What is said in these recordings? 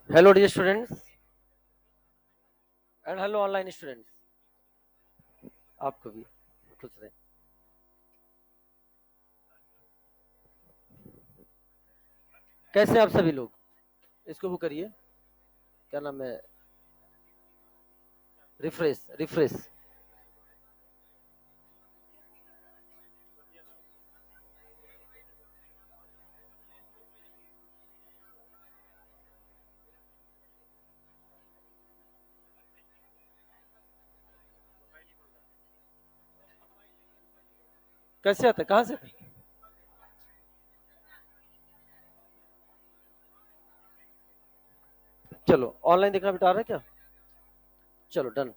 Hello dear students and hello online students. आपको भी खुश रहे। कैसे आप सभी लोग? इसको वो करिए, क्या नाम है, रिफ्रेश रिफ्रेश। कैसे आता है, कहाँ से आता है? चलो ऑनलाइन देखना बिटा रहा है क्या? चलो डन।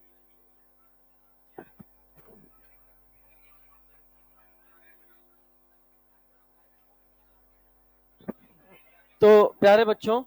तो प्यारे बच्चों,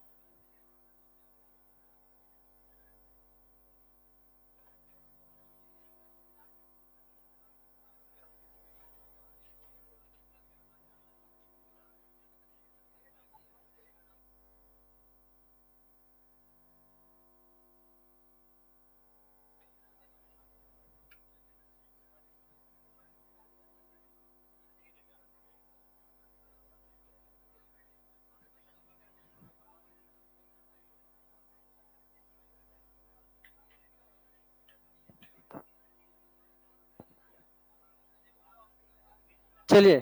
चलिए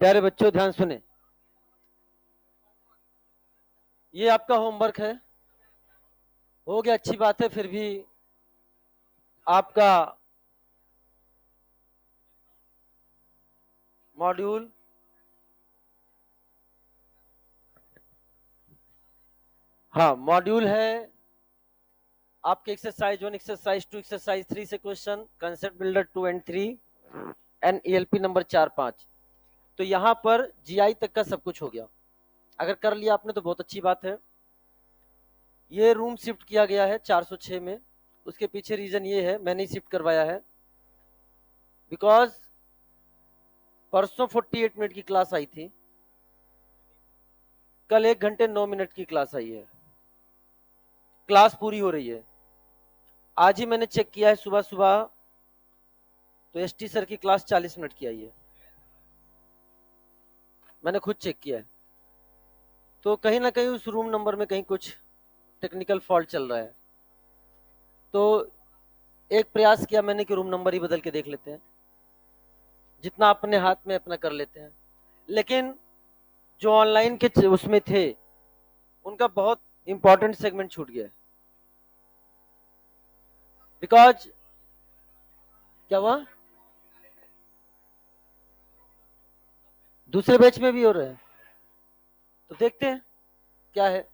प्यारे बच्चों ध्यान सुने। ये आपका होमवर्क है, हो गया, अच्छी बात है। फिर भी आपका मॉड्यूल मॉड्यूल है आपके एक्सरसाइज 1, एक्सरसाइज 2, एक्सरसाइज 3 से question, concept builder 2 and 3 and ELP number 4-5। तो यहाँ पर जीआई तक का सब कुछ हो गया। अगर कर लिया आपने तो बहुत अच्छी बात है। ये रूम शिफ्ट किया गया है 406 में। उसके पीछे रीजन ये है, मैंने ही शिफ्ट करवाया है, बिकॉज परसों 48 मिनट की क्लास आई थी, कल 1 घंटे 9 मिनट की क्लास आई है। क्लास पूरी हो रही है। आज ही मैंने चेक किया है सुबह सुबह, तो एसटी सर की क्लास 40 मिनट की आई है। मैंने खुद चेक किया है। तो कहीं ना कहीं उस रूम नंबर में कहीं कुछ टेक्निकल फॉल्ट चल रहा है। तो एक प्रयास किया मैंने कि रूम नंबर ही बदल के देख लेते हैं, जितना अपने हाथ में अपना कर लेते हैं। लेकिन जो ऑनलाइन के उसमें थे, उनका बहुत इंपॉर्टेंट सेगमेंट छूट गया। बिकॉज क्या हुआ, दूसरे बैच में भी हो रहा है, तो देखते हैं क्या है।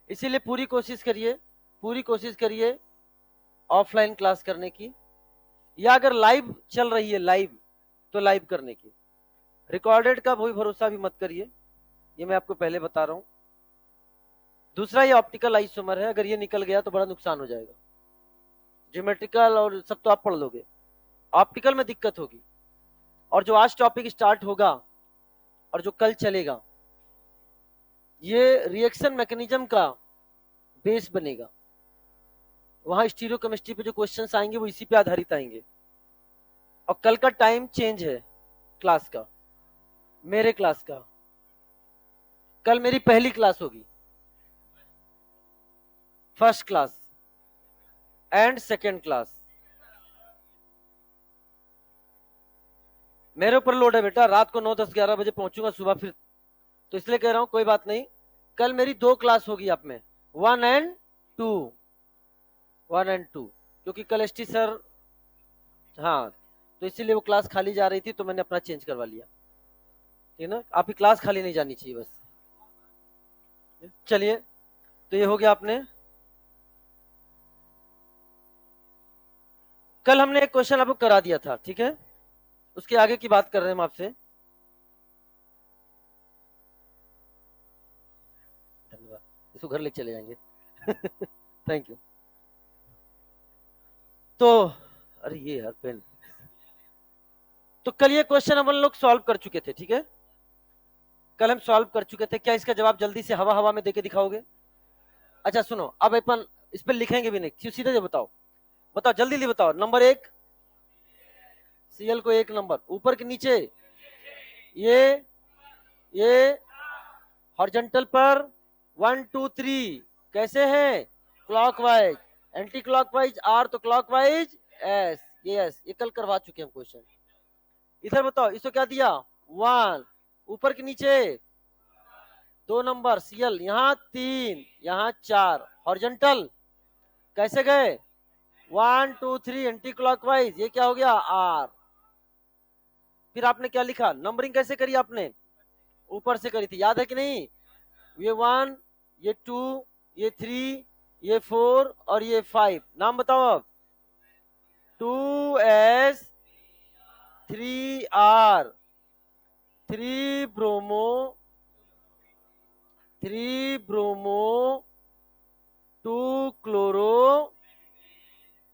इसीलिए पूरी कोशिश करिए ऑफलाइन क्लास करने की, या अगर लाइव चल रही है लाइव तो लाइव करने की। रिकॉर्डेड का कोई भरोसा भी मत करिए, ये मैं आपको पहले बता रहा हूं। दूसरा, ये ऑप्टिकल आइसोमर है, अगर ये निकल गया तो बड़ा नुकसान हो जाएगा। ज्योमेट्रिकल और सब तो आप पढ़ लोगे, ऑप्टिकल में दिक्कत होगी। और जो आज टॉपिक स्टार्ट होगा और जो कल चलेगा, ये रिएक्शन मैकेनिज्म का बेस बनेगा। वहां स्टीरियोकेमिस्ट्री पे जो क्वेश्चंस आएंगे वो इसी पे आधारित आएंगे। और कल का टाइम चेंज है क्लास का, मेरे क्लास का। कल मेरी पहली क्लास होगी, first class and second class. मेरे ऊपर लोड है बेटा, रात को 9, 10, 11 बजे पहुंचूंगा, सुबह फिर। तो इसलिए कह रहा हूं कोई बात नहीं, कल मेरी 2 क्लास होगी आप में, 1 एंड 2, 1 एंड 2, क्योंकि कल एसटी सर, हाँ, तो इसीलिए वो क्लास खाली जा रही थी तो मैंने अपना चेंज करवा लिया। ठीक ना, आपकी क्लास खाली नहीं जानी चाहिए बस। चलिए, तो ये हो गया आपने। कल हमने एक क्वेश्चन आपको करा दिया था, ठीक है, उसके आगे की बात कर रहे हैं हम आपसे। धन्यवाद, इसको घर लेके चले जाएंगे। Thank you. तो अरे ये यार पेन। तो कल ये क्वेश्चन हम लोग सॉल्व कर चुके थे, ठीक है, कल हम सॉल्व कर चुके थे। क्या इसका जवाब जल्दी से हवा हवा में देके दिखाओगे? अच्छा सुनो, अब अपन इस पे लिखेंगे भी नहीं, सीधे से बताओ, बताओ जल्दी जल्दी बताओ। नंबर 1 Cl को 1 नंबर, ऊपर के नीचे ये हॉरिजॉन्टल पर 1 2 3 कैसे हैं, क्लॉकवाइज, एंटी क्लॉकवाइज R तो क्लॉकवाइज S, ये कल करवा चुके हम क्वेश्चन। इधर बताओ, इसको क्या दिया 1, ऊपर के नीचे 2 नंबर Cl, यहाँ 3 यहाँ 4, हॉरिजॉन्टल कैसे गए 1 2 3 एंटी क्लॉकवाइज, ये क्या हो गया R। फिर आपने क्या लिखा, नंबरिंग कैसे करी आपने, ऊपर से करी थी, याद है कि नहीं, ये 1 ये 2 ये 3 ये 4 और ये 5, नाम बताओ अब, 2s 3r 3 bromo 2 chloro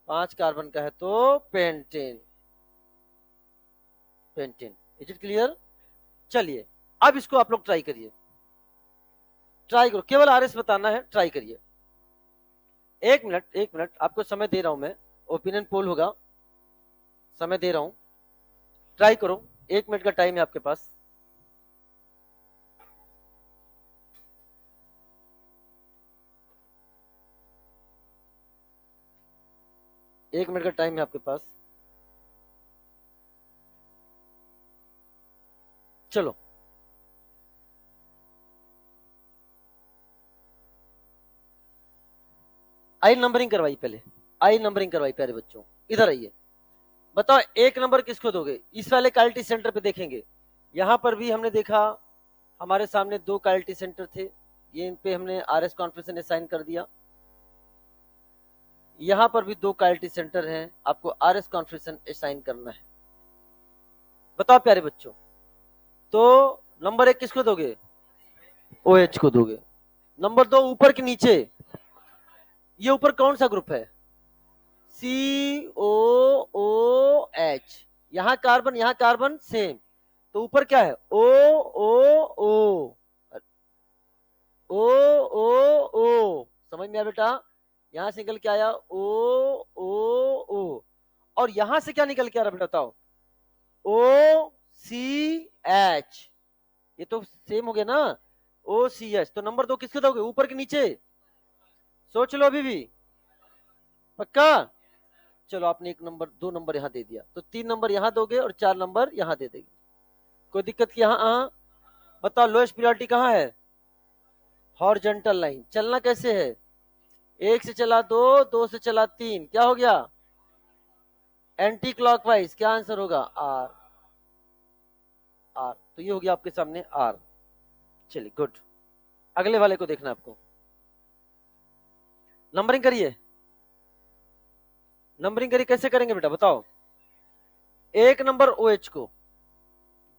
5 carbon का है तो पेंटेन। Is it clear? चलिए अब इसको आप लोग ट्राई करिए, ट्राई करो, केवल RS बताना है, ट्राई करिए। 1 मिनट आपको समय दे रहा हूं मैं, ओपिनियन पोल होगा, समय दे रहा हूं, ट्राई करो, 1 मिनट का टाइम है आपके पास। एक मिनट का टाइम है आपके पास, चलो। आई नंबरिंग करवाई पहले, आई नंबरिंग करवाई प्यारे बच्चों, इधर आइए, बताओ 1 नंबर किसको दोगे, इस वाले क्वालिटी सेंटर पे देखेंगे, यहां पर भी हमने देखा हमारे सामने 2 क्वालिटी सेंटर थे, ये इन पे हमने RS कॉन्फ्रेंस असाइन कर दिया, यहां पर भी 2 क्वालिटी सेंटर हैं, आपको RS कॉन्फ्रेंस असाइन करना है। बताओ प्यारे बच्चों, तो नंबर 1 किसको दोगे, OH को दोगे। नंबर 2 ऊपर के नीचे, ये ऊपर कौन सा ग्रुप है, COOH, यहां कार्बन सेम, तो ऊपर क्या है OOO, OOO, समझ में आया बेटा, यहां से निकल के आया OOO, और यहां से क्या निकल के आ रहा बेटा बताओ, OCH, ये तो सेम हो गया ना, OCH, तो नंबर 2 किसको दोगे, ऊपर के नीचे, सोच लो अभी भी, पक्का, चलो आपने 1 नंबर 2 नंबर यहां दे दिया, तो 3 नंबर यहां दोगे और 4 नंबर यहां दे देंगे, कोई दिक्कत की, यहां बताओ लोएस्ट प्रायोरिटी कहां है, हॉरिजॉन्टल लाइन, चलना कैसे है, 1 से चला 2, 2 से चला 3, क्या हो गया एंटी क्लॉकवाइज, क्या आंसर होगा R, तो ये हो गया आपके सामने R। चलिए गुड, अगले वाले को देखना आपको, नंबरिंग करिए, नंबरिंग करिए, कैसे करेंगे बेटा बताओ, 1 नंबर OH को,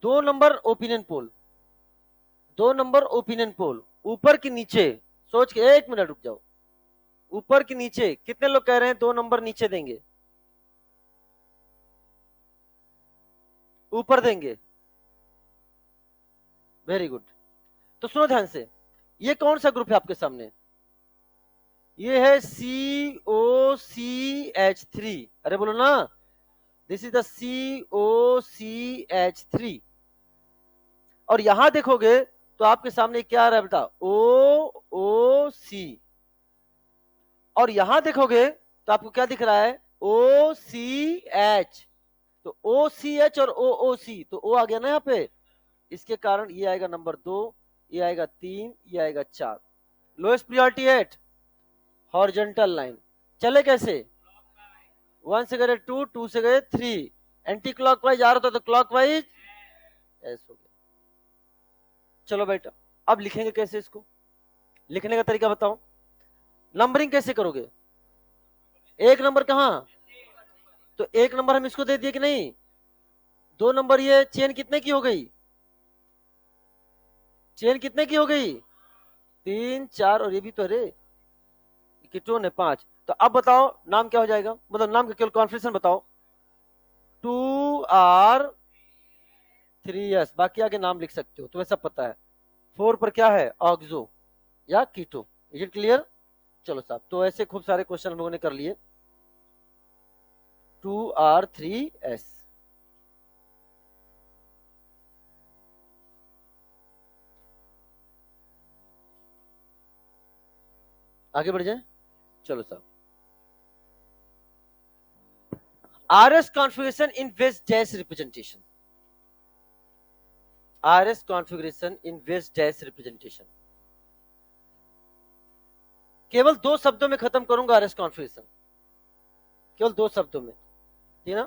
2 number opinion poll, 2 number opinion poll, ऊपर के नीचे, सोच के 1 मिनट रुक जाओ, ऊपर के नीचे कितने लोग कह रहे हैं 2 नंबर नीचे देंगे, ऊपर देंगे, वेरी गुड। तो सुनो ध्यान से, ये कौन सा ग्रुप है आपके सामने, ये है COCH3, अरे बोलो ना, दिस इज द COCH3, और यहां देखोगे तो आपके सामने क्या आ रहा है बेटा OOC, और यहां देखोगे तो आपको क्या दिख रहा है OCH, तो OCH और OOC, तो O आ गया ना यहाँ पे, इसके कारण ये आएगा नंबर 2, ये आएगा 3, ये आएगा 4, लोएस्ट प्रायोरिटी 8, हॉरिजॉन्टल लाइन, चले कैसे 1 से गए 2, 2 से गए 3, एंटी क्लॉकवाइज आ रहा था तो क्लॉकवाइज ऐसे हो गया। चलो बेटा अब लिखेंगे कैसे, इसको लिखने का तरीका बताओ, नंबरिंग कैसे करोगे, 1 नंबर कहां, तो 1 नंबर हम इसको दे दिए कि नहीं, 2 नंबर, ये चेन कितने की हो गई, चेन कितने की हो गई 3 4, और ये भी तो अरे कीटोन है 5, तो अब बताओ नाम क्या हो जाएगा, मतलब नाम का केवल कॉन्फ्रेंस बताओ, 2R3S, बाकी आगे नाम लिख सकते हो, तुम्हें सब पता है, 4 पर क्या है ऑक्सो या कीटो, इज इट क्लियर? चलो साहब, तो ऐसे खूब सारे क्वेश्चन हम लोगों ने कर लिए। 2R3S, आगे बढ़ जाए। चलो साहब, RS configuration in West dash representation, RS configuration in West dash representation। केवल 2 शब्दों में खत्म करूंगा RS कॉन्फ़िगरेशन, केवल 2 शब्दों में, ठीक ना।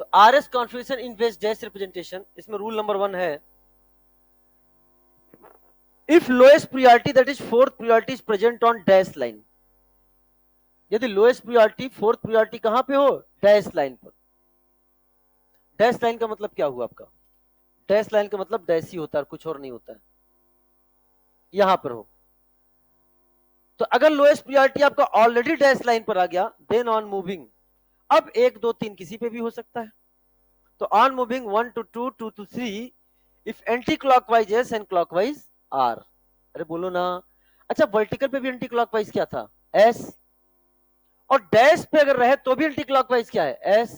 तो RS कॉन्फ़िगरेशन इन बेस डैश रिप्रेजेंटेशन, इसमें रूल नंबर 1 है, if lowest priority that is fourth priority is present on dash line, यदि लोएस्ट प्रायोरिटी फोर्थ प्रायोरिटी कहां पे हो, डैश लाइन पर। डैश लाइन का मतलब क्या हुआ आपका, डैश लाइन का मतलब डैश ही होता है, कुछ और नहीं होता है, यहां पर हो। तो अगर लोएस्ट प्रायोरिटी आपका ऑलरेडी डैश लाइन पर आ गया, देन ऑन मूविंग, अब 1 2 3 किसी पे भी हो सकता है। तो on moving 1 to 2 2 to 3 if anticlockwise as and clockwise are. अरे बोलो ना। अच्छा, वर्टिकल पे भी एंटी क्लॉकवाइज क्या था, एस, और डैश पे अगर रहे तो भी एंटी क्लॉकवाइज क्या है, एस।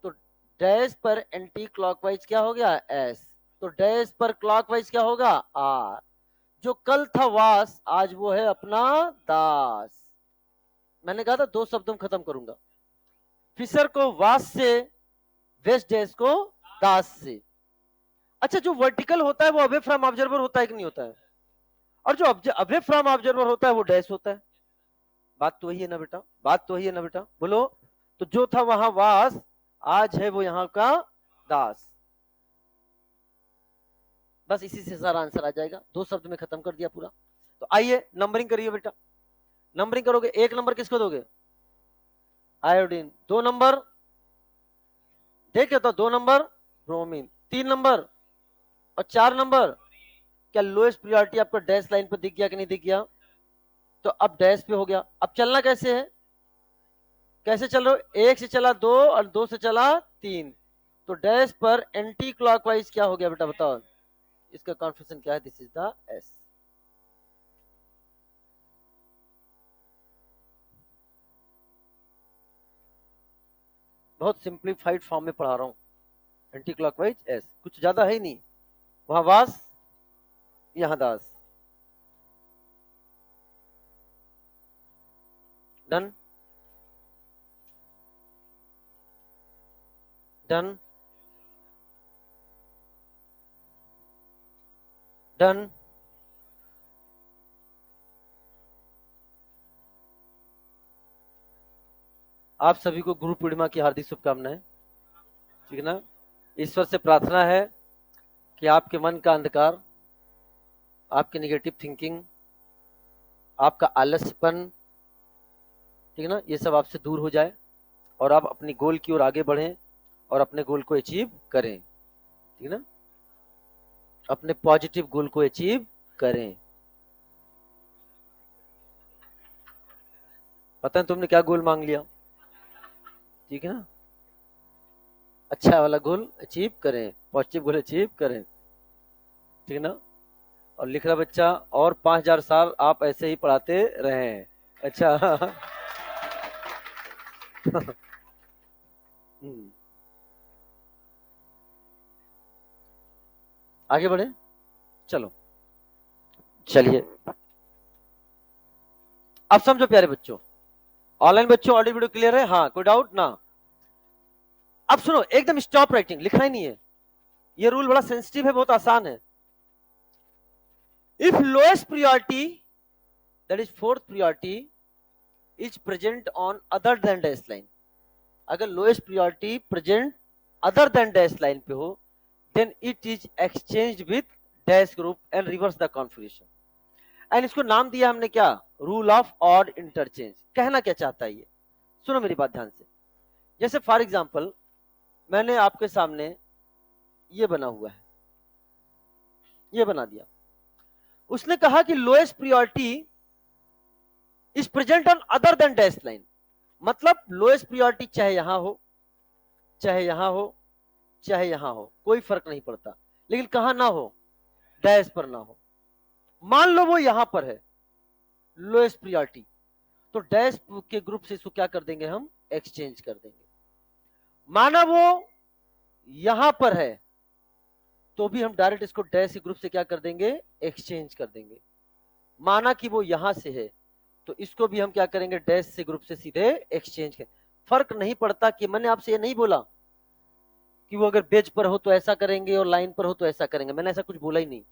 तो डैश पर एंटी क्लॉकवाइज क्या हो गया, एस। तो डैश पर क्लॉकवाइज क्या होगा, आर। जो कल था वास, आज वो है अपना दास। मैंने कहा था 2 शब्दों में खत्म करूंगा, फिशर को वास से, वेस्ट डैश को दास से। अच्छा, जो वर्टिकल होता है वो अवे फ्रॉम ऑब्जर्वर होता है कि नहीं होता है, और जो अवे फ्रॉम ऑब्जर्वर होता है वो डैश होता है। बात तो वही है ना बेटा, बात तो वही है ना बेटा, बोलो। तो जो था वहां वास, आज है वो यहां का दास। बस इसी से सारा आंसर आ जाएगा, 2 शब्द में खत्म कर दिया पूरा। तो आइए नंबरिंग करिए बेटा, नंबरिंग करोगे। 1 नंबर किसको दोगे, आयोडीन। 2 नंबर देखे तो 2 नंबर ब्रोमीन, 3 नंबर और 4 नंबर। क्या लोएस्ट प्रायोरिटी आपको डैश लाइन पर दिख गया कि नहीं दिख गया, तो अब डैश पे हो गया। अब चलना कैसे है, कैसे चल रहे हो, 1 से चला 2 और 2 से चला 3, तो डैश पर एंटी क्लॉकवाइज क्या हो गया बेटा, बताओ इसका कॉन्फिगरेशन क्या है, दिस इज द एस। बहुत सिंप्लीफाइड फॉर्म में पढ़ा रहा हूं, एंटी क्लॉकवाइज एस, कुछ ज्यादा है ही नहीं। वहां वास, यहां दास। Done, done, done. आप सभी को गुरु पूर्णिमा की हार्दिक शुभकामनाएं, ठीक है ना। ईश्वर से प्रार्थना है कि आपके मन का अंधकार, आपकी नेगेटिव थिंकिंग, आपका आलस्यपन, ठीक है ना, ये सब आपसे दूर हो जाए और आप अपनी गोल की ओर आगे बढ़ें और अपने गोल को अचीव करें, ठीक है ना, अपने पॉजिटिव गोल को अचीव करें। पता है तुमने क्या गोल मांग लिया, ठीक है ना, अच्छा वाला गोल अचीव करें, पॉजिटिव गोल अचीव करें, ठीक है ना। और लिख रहा बच्चा, और 5000 साल आप ऐसे ही पढ़ाते रहे। अच्छा। आगे बढ़े, चलो चलिए। अब समझो प्यारे बच्चों, ऑनलाइन बच्चों ऑडियो वीडियो क्लियर है, हाँ कोई डाउट ना। अब सुनो, एकदम स्टॉप राइटिंग, लिखना ही नहीं है, ये रूल बड़ा सेंसिटिव है, बहुत आसान है। If lowest priority that is fourth priority is present on other than dash line, अगर lowest priority present other than dash line पे हो, then it is exchange with dash group and reverse the configuration. And इसको नाम दिया हमने क्या, rule of odd interchange. कहना क्या चाहता है ये, सुनो मेरी बात ध्यान से। जैसे फॉर एग्जांपल मैंने आपके सामने ये बना हुआ है, ये बना दिया, उसने कहा कि lowest priority is present on other than dash line, मतलब लोएस्ट प्रायोरिटी चाहे यहां हो, चाहे यहां हो, चाहे यहां हो, कोई फर्क नहीं पड़ता, लेकिन कहां ना हो, डैश पर ना हो। मान लो वो यहां पर है, लोएस्ट प्रियोरिटी, तो डैश के ग्रुप से इसको क्या कर देंगे, हम एक्सचेंज कर देंगे। माना वो यहां पर है तो भी हम डायरेक्ट इसको डैश के ग्रुप से क्या कर देंगे, एक्सचेंज कर देंगे। माना कि वो यहां से है तो इसको भी हम क्या करेंगे, डैश से ग्रुप से सीधे एक्सचेंज करें। फर्क नहीं पड़ता कि मैंने आपसे ये नहीं बोला कि वो अगर पेज पर हो तो ऐसा करेंगे और लाइन पर हो तो ऐसा करेंगे, मैंने ऐसा कुछ बोला ही नहीं।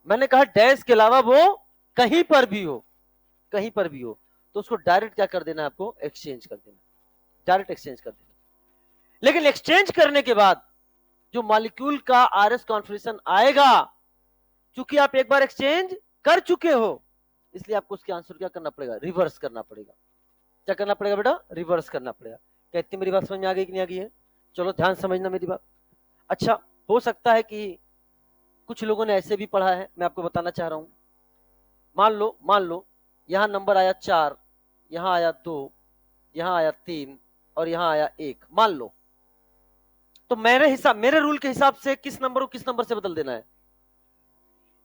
मैंने कहा डैश के अलावा वो कहीं पर भी हो, कहीं पर भी हो तो उसको डायरेक्ट क्या कर देना, आपको एक्सचेंज कर देना, डायरेक्ट एक्सचेंज कर देना। लेकिन एक्सचेंज करने के बाद जो मॉलिक्यूल का आरएस कॉन्फिगरेशन आएगा, चूंकि आप एक बार एक्सचेंज कर चुके हो इसलिए आपको उसके आंसर क्या करना पड़ेगा, रिवर्स करना पड़ेगा। क्या करना पड़ेगा बेटा, रिवर्स करना पड़ेगा। क्या इतनी मेरी बात समझ में आ गई कि नहीं आ गई है? चलो ध्यान समझना मेरी बात। अच्छा, हो सकता है कि कुछ लोगों ने ऐसे भी पढ़ा है, मैं आपको बताना चाह रहा हूं। मान लो यहां नंबर आया 4, यहां आया 2, यहां आया 3 और यहां आया 1, मान लो। तो मेरे रूल के हिसाब से किस नंबर को किस नंबर से बदल देना है,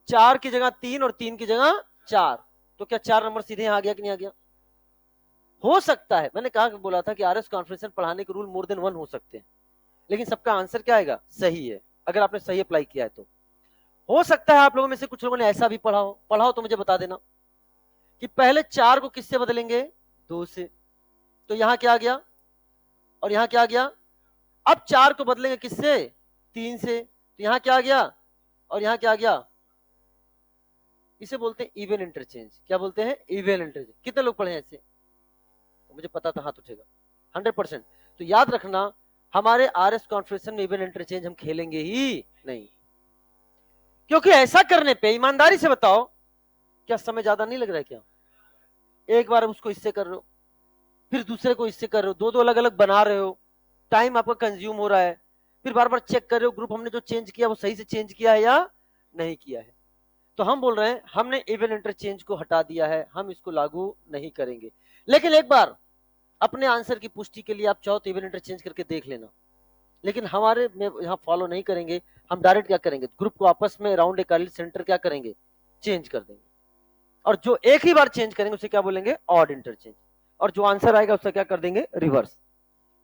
4 की जगह 3 और 3 की जगह 4। तो क्या 4 नंबर सीधे यहां आ गया कि नहीं आ गया? हो सकता है, मैंने कहा बोला था कि आरएस कॉन्फिगरेशन पढ़ाने के रूल मोर देन 1 हो सकते हैं, लेकिन सबका आंसर क्या आएगा, सही है, अगर आपने सही अप्लाई किया है तो। हो सकता है आप लोगों में से कुछ लोगों ने ऐसा भी पढ़ा हो तो मुझे बता देना कि पहले 4 को किससे बदलेंगे, 2 से। तो यहां क्या आ गया और यहां क्या आ गया। अब 4 को बदलेंगे किससे, 3 से। तो यहां क्या आ गया और यहां क्या आ गया। इसे बोलते हैं इवन इंटरचेंज। क्या बोलते हैं, इवन इंटरचेंज। कितने लोग पढ़े हैं ऐसे? तो मुझे पता था हाथ उठेगा 100%। तो याद रखना, हमारे आरएस कॉन्फिगरेशन में इवन इंटरचेंज हम खेलेंगे ही नहीं, क्योंकि ऐसा करने पे ईमानदारी से बताओ, क्या समय ज्यादा नहीं लग रहा है क्या? एक बार उसको इससे कर रहे हो, फिर दूसरे को इससे कर रहे हो, दो दो अलग अलग बना रहे हो, टाइम आपका कंज्यूम हो रहा है, फिर बार बार चेक कर रहे हो ग्रुप हमने जो चेंज किया वो सही से चेंज किया है या नहीं किया है। तो हम बोल रहे हैं हमने इवन इंटरचेंज को हटा दिया है, हम इसको लागू नहीं करेंगे। लेकिन एक बार अपने आंसर की पुष्टि के लिए आप चाहो तो इवन इंटरचेंज करके देख लेना, लेकिन हमारे में यहाँ फॉलो नहीं करेंगे। हम डायरेक्ट क्या करेंगे, ग्रुप को आपस में राउंड ए सेंटर क्या करेंगे, चेंज कर देंगे। और जो एक ही बार चेंज करेंगे उसे क्या बोलेंगे, ऑड इंटरचेंज। और जो आंसर आएगा उसका क्या कर देंगे, रिवर्स।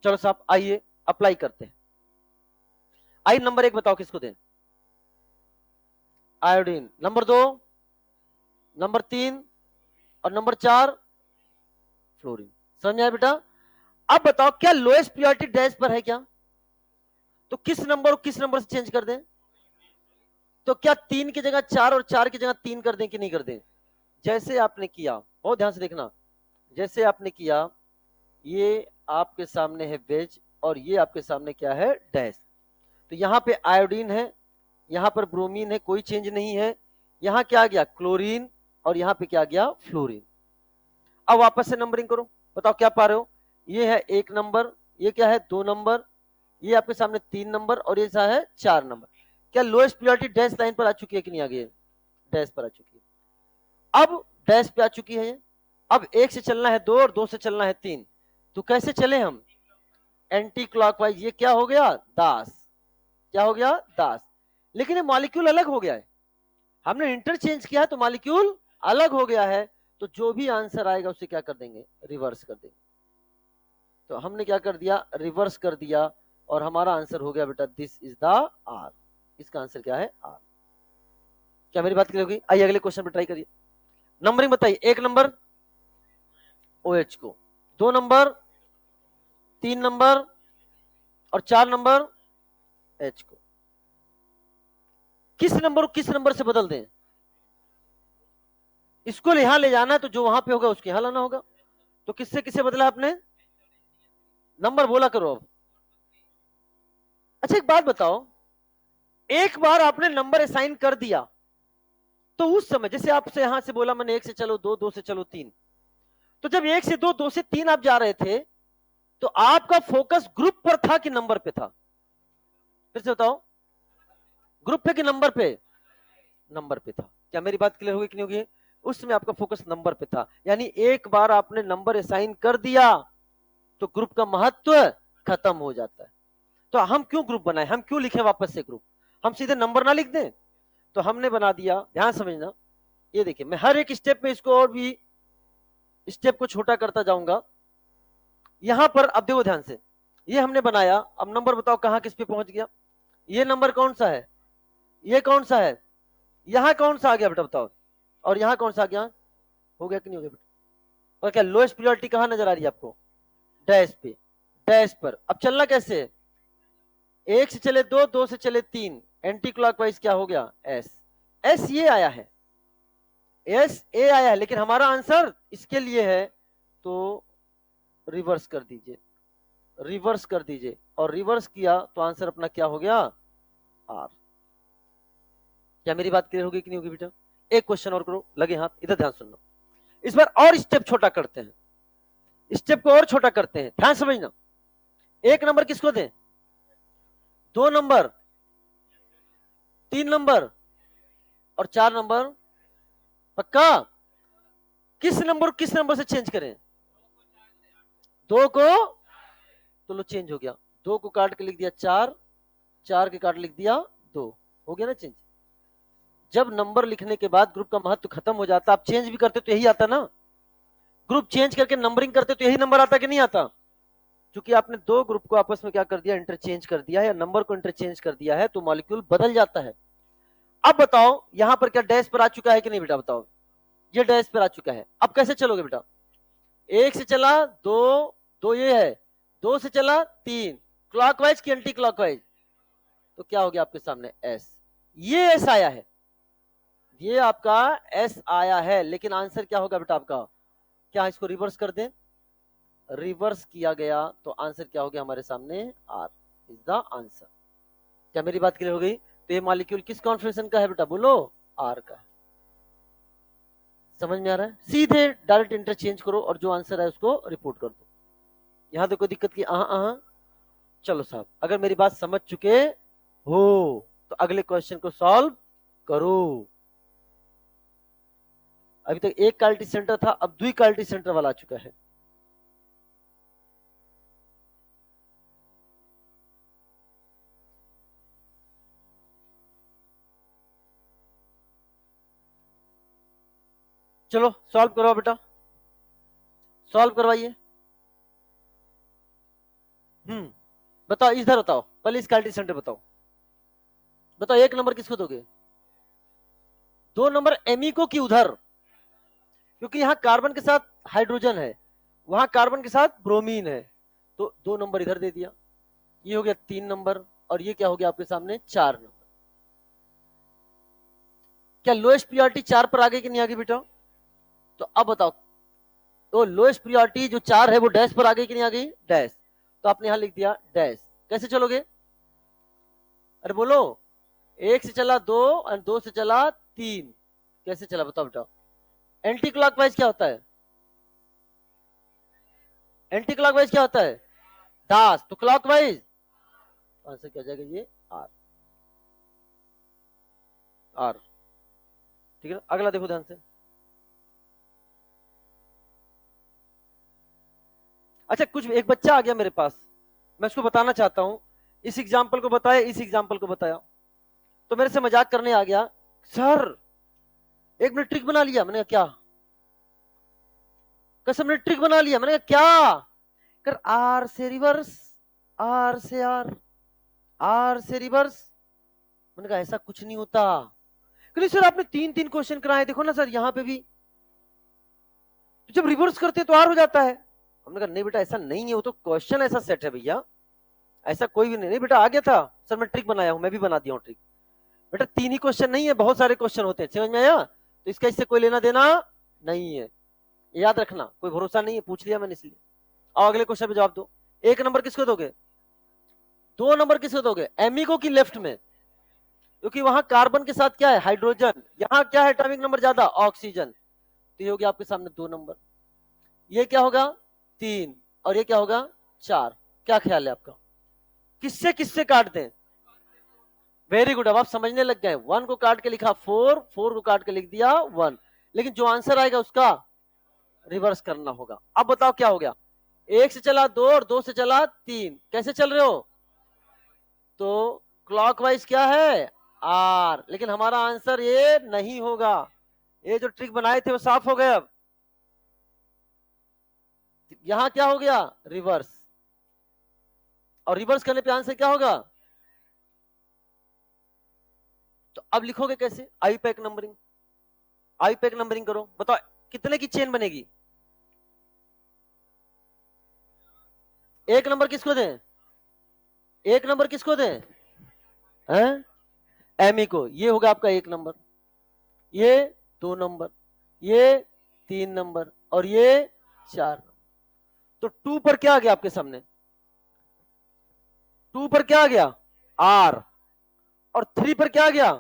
चलो साहब आइए अप्लाई करते हैं। आइए नंबर 1 बताओ किसको दें, आयोडीन। नंबर 2, नंबर 3 और नंबर 4 फ्लोरीन। समझ में आया बेटा? अब बताओ क्या लोएस्ट प्रियोरिटी डैश पर है क्या? तो किस नंबर को किस नंबर से चेंज कर दें? तो क्या 3 की जगह 4 और 4 की जगह 3 कर दें कि नहीं कर दें? जैसे आपने किया, बहुत ध्यान से देखना, जैसे आपने किया, ये आपके सामने है वेज और ये आपके सामने क्या है, डैश। तो यहां पे आयोडीन है, यहां पर ब्रोमीन है, कोई चेंज नहीं है। यहां क्या आ गया, क्लोरीन, और यहां पे क्या आ गया, फ्लोरीन। अब वापस से नंबरिंग करो, बताओ क्या पा रहे हो। ये है 1 नंबर, ये क्या है 2 नंबर, ये आपके सामने 3 नंबर और ये है 4 नंबर। क्या लोएस्ट प्रियोरिटी डैश लाइन पर आ चुकी है कि नहीं आ गई, डैश पर आ चुकी है। अब डैश पे आ चुकी है ये। अब 1 से चलना है 2 और 2 से चलना है 3। तो कैसे चले हम, एंटी क्लॉकवाइज। ये क्या हो गया, दास। क्या हो गया, दास। लेकिन ये मॉलिक्यूल अलग हो गया है, हमने इंटरचेंज किया है तो मॉलिक्यूल अलग हो गया है। तो जो भी आंसर आएगा उसे क्या कर देंगे, रिवर्स कर देंगे। तो हमने क्या कर दिया, रिवर्स कर दिया, और हमारा आंसर हो गया बेटा, दिस इज द आर। इसका आंसर क्या है, आर। क्या मेरी बात क्लियर होगी? आइए अगले क्वेश्चन पर ट्राई करिए। नंबरिंग बताइए, 1 नंबर OH को, 2 नंबर, 3 नंबर और 4 नंबर H को। किस नंबर को किस नंबर से बदल दें? इसको यहां ले जाना है तो जो वहां पे होगा उसके यहां लाना होगा। तो किससे किसे बदला आपने, नंबर बोला करो अब। अच्छा एक बात बताओ, एक बार आपने नंबर असाइन कर दिया तो उस समय जैसे आपसे यहां से बोला मैंने 1 से चलो 2, 2 से चलो 3, तो जब 1 से 2, 2 से 3 आप जा रहे थे तो आपका फोकस ग्रुप पर था कि नंबर पे था? फिर से बताओ, ग्रुप पे कि नंबर पे? नंबर पे था। क्या मेरी बात क्लियर होगी कि नहीं होगी? उस समय आपका फोकस नंबर पे था, यानी एक बार आपने नंबर असाइन कर दिया तो ग्रुप का महत्व खत्म हो जाता है। तो हम क्यों ग्रुप बनाए, हम क्यों लिखे वापस से ग्रुप, हम सीधे नंबर ना लिख दें? तो हमने बना दिया, ध्यान समझना। ये देखिए मैं हर एक स्टेप में इसको और भी स्टेप को छोटा करता जाऊंगा। यहां पर अब देखो ध्यान से, ये हमने बनाया, अब नंबर बताओ कहां किस पे पहुंच गया। ये नंबर कौन सा है, ये कौन सा है, यहां कौन सा आ गया बेटा बताओ, और यहां कौन सा आ गया, हो गया कि नहीं हो गया बेटा। और क्या लोएस्ट प्रायोरिटी कहां नजर आ रही है आपको, डैश पे, डैश पर। अब चलना कैसे है, एक से चले दो, दो से चले तीन, एंटी क्लॉकवाइज क्या हो गया, एस। एस ये आया है, एस ए आया है, लेकिन हमारा आंसर इसके लिए है, तो रिवर्स कर दीजिए, रिवर्स कर दीजिए, और रिवर्स किया तो आंसर अपना क्या हो गया, आर। क्या मेरी बात क्लियर होगी कि नहीं होगी बेटा। एक क्वेश्चन और करो, लगे हाथ, इधर ध्यान सुनना। इस बार और स्टेप छोटा करते हैं, स्टेप को और छोटा करते हैं, ध्यान समझना। एक नंबर किसको दें, दो नंबर, तीन नंबर और चार नंबर, पक्का। किस नंबर से चेंज करें, दो को, तो लो चेंज हो गया, दो को काट के लिख दिया चार, चार के काट लिख दिया दो, हो गया ना चेंज। जब नंबर लिखने के बाद ग्रुप का महत्व खत्म हो जाता, आप चेंज भी करते तो यही आता ना, ग्रुप चेंज करके नंबरिंग करते तो यही नंबर आता कि नहीं आता। क्योंकि आपने दो ग्रुप को आपस में क्या कर दिया, इंटरचेंज कर दिया है, या नंबर को इंटरचेंज कर दिया है, तो मॉलिक्यूल बदल जाता है। अब बताओ यहां पर क्या डैश पर आ चुका है कि नहीं बेटा, बताओ। ये डैश पर आ चुका है, अब कैसे चलोगे बेटा, एक से चला दो, दो ये है, दो से चला तीन, क्लॉकवाइज की एंटी क्लॉकवाइज, तो क्या हो गया आपके सामने, एस। ये एस आया है, ये आपका एस आया है, लेकिन आंसर क्या होगा बेटा आपका, क्या इसको रिवर्स कर दें, रिवर्स किया गया तो आंसर क्या हो गया हमारे सामने, आर इज द आंसर। क्या मेरी बात क्लियर हो गई। तो ये मॉलिक्यूल किस कॉन्फिगरेशन का है बेटा, बोलो, आर का है। समझ में आ रहा है, सीधे डायरेक्ट इंटरचेंज करो और जो आंसर है उसको रिपोर्ट कर दो। यहां तो कोई दिक्कत की, चलो साहब, अगर मेरी बात समझ चुके हो तो अगले क्वेश्चन को सॉल्व करो। अभी तक एक क्वालिटी सेंटर था, अब द्वि क्वालिटी सेंटर वाला आ चुका है। चलो सॉल्व करो बेटा, सॉल्व करवाइए। बताओ इधर, बताओ पहले इस क्वालिटी सेंटर बताओ, बताओ एक नंबर किसको दोगे, दो नंबर एमिको की उधर, क्योंकि यहां कार्बन के साथ हाइड्रोजन है, वहां कार्बन के साथ ब्रोमीन है, तो दो नंबर इधर दे दिया, ये हो गया तीन नंबर, और ये क्या हो गया आपके सामने, चार नंबर। क्या लोएस्ट प्रायोरिटी चार पर आ गई कि नहीं आ गई बेटा। तो अब बताओ, तो लोएस्ट प्रायोरिटी जो चार है वो डैश पर आ गई कि नहीं आ गई, डैश, तो आपने यहां लिख दिया डैश। कैसे चलोगे, अरे बोलो, एक से चला दो और दो से चला तीन, कैसे चला बताओ बेटा। एंटी क्लॉकवाइज क्या होता है, एंटी क्लॉकवाइज क्या होता है, दास, तो क्लॉकवाइज आंसर क्या जाएगा, ये आर, आर। ठीक है, अगला देखो ध्यान से। अच्छा, कुछ एक बच्चा आ गया मेरे पास, मैं उसको बताना चाहता हूं, इस एग्जाम्पल को बताया, इस एग्जाम्पल को बताया, तो मेरे से मजाक करने आ गया, सर एक मिनट ट्रिक बना लिया, मैंने कहा क्या, कसम ने ट्रिक बना लिया, मैंने कहा क्या, कर आर से रिवर्स, आर से आर, आर से रिवर्स, मैंने कहा ऐसा कुछ नहीं होता, कहते सर आपने तीन तीन क्वेश्चन कराए, देखो ना सर यहाँ पे भी, तो जब रिवर्स करते तो आर हो जाता है। हमने कहा नहीं बेटा ऐसा नहीं है, वो तो क्वेश्चन ऐसा सेट है भैया, ऐसा कोई भी नहीं, नहीं बेटा आ गया था सर, मैं ट्रिक बनाया हूं, मैं भी बना दिया हूं ट्रिक। बेटा तीन ही क्वेश्चन नहीं है, बहुत सारे क्वेश्चन होते हैं, समझ में आया, तो इसका इससे कोई लेना देना नहीं है, याद रखना, कोई भरोसा नहीं है, पूछ लिया मैंने इसलिए। और अगले क्वेश्चन पे जवाब दो। एक नंबर किसको दोगे, दो नंबर किसको दोगे, एमिको की लेफ्ट में, क्योंकि वहां कार्बन के साथ क्या है, हाइड्रोजन, यहां क्या है एटॉमिक नंबर ज्यादा, ऑक्सीजन, तो ये हो गया आपके सामने दो नंबर, ये क्या होगा तीन, और ये क्या होगा चार। क्या ख्याल है आपका, किससे किससे काट दें, वेरी गुड, अब आप समझने लग गए, वन को काट के लिखा फोर, फोर को काट के लिख दिया वन, लेकिन जो आंसर आएगा उसका रिवर्स करना होगा। अब बताओ क्या हो गया, एक से चला दो और दो से चला तीन, कैसे चल रहे हो, तो क्लॉकवाइज क्या है, आर, लेकिन हमारा आंसर ये नहीं होगा, ये जो ट्रिक बनाए थे वो साफ हो गए अब। यहां क्या हो गया, रिवर्स, और रिवर्स करने पे आंसर क्या होगा। तो अब लिखोगे कैसे, आई पैक नंबरिंग, आई पैक नंबरिंग करो, बताओ कितने की चेन बनेगी। एक नंबर किसको दें, एक नंबर किसको दें, हैं, एमी को, ये होगा आपका एक नंबर, ये दो नंबर, ये तीन नंबर, और ये चार नंबर। तो टू पर क्या आ गया आपके सामने, टू पर क्या आ गया, आर, और थ्री पर क्या आ गया,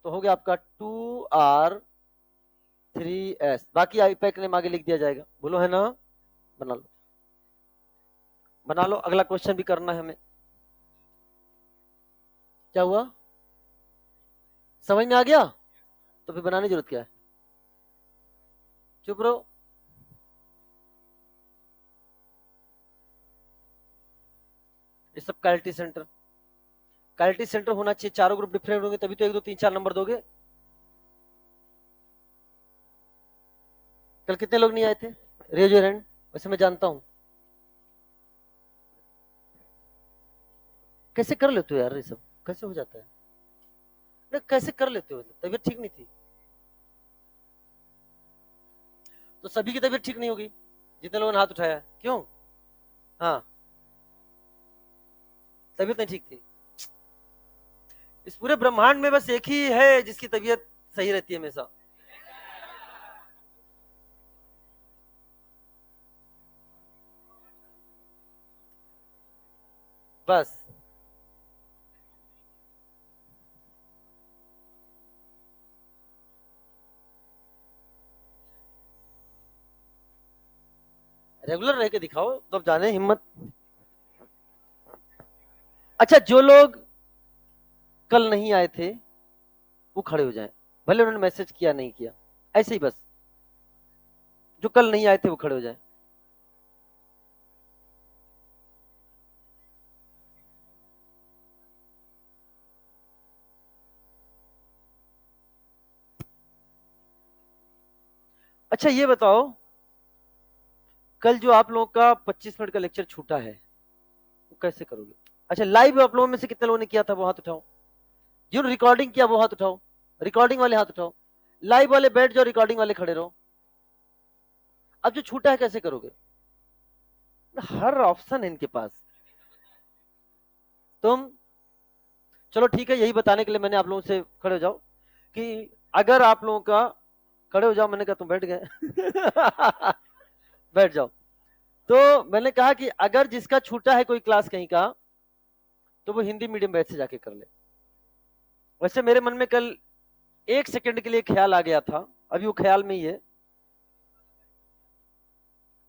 तो हो गया आपका 2R3S। बाकी आईपैक ने आगे लिख दिया जाएगा, बोलो है ना, बना लो, बना लो, अगला क्वेश्चन भी करना है हमें। क्या हुआ, समझ में आ गया, तो फिर बनाने की जरूरत क्या है, चुप रहो। ये सब क्वालिटी सेंटर, क्वालिटी सेंटर होना चाहिए, चारों ग्रुप डिफरेंट होंगे तभी तो 1 2 3 4 नंबर दोगे। कल कितने लोग नहीं आए थे, रेज योर हैंड, वैसे मैं जानता हूं। कैसे कर लेते हो यार ये सब, कैसे हो जाता है, नहीं कैसे कर लेते हो, तबीयत ठीक नहीं थी, तो सभी की तबीयत ठीक नहीं होगी जितने लोगों ने हाथ उठाया, क्यों, हाँ तबीयत नहीं ठीक थी। इस पूरे ब्रह्मांड में बस एक ही है जिसकी तबीयत सही रहती है हमेशा, बस। रेगुलर रह के दिखाओ तो अब जाने हिम्मत। अच्छा, जो लोग कल नहीं आए थे वो खड़े हो जाएं, भले उन्होंने मैसेज किया नहीं किया, ऐसे ही बस, जो कल नहीं आए थे वो खड़े हो जाएं। अच्छा ये बताओ, कल जो आप लोगों का 25 मिनट का लेक्चर छूटा है वो कैसे करोगे। अच्छा, लाइव आप लोगों में से कितने लोगों ने किया था वो हाथ उठाओ, जिन्होंने रिकॉर्डिंग किया वो हाथ उठाओ, रिकॉर्डिंग वाले हाथ उठाओ, लाइव वाले बैठ जाओ, रिकॉर्डिंग वाले खड़े रहो। अब जो छूटा है कैसे करोगे, हर ऑप्शन है इनके पास। तुम, चलो ठीक है, यही बताने के लिए मैंने आप लोगों से, खड़े हो जाओ, कि अगर आप लोगों का, खड़े हो जाओ, मैंने कहा तुम बैठ गए बैठ जाओ। तो मैंने कहा कि अगर जिसका छूटा है कोई क्लास कहीं का, तो वो हिंदी मीडियम बैच से जाके कर ले। वैसे मेरे मन में कल 1 सेकंड के लिए ख्याल आ गया था, अभी वो ख्याल में ही है,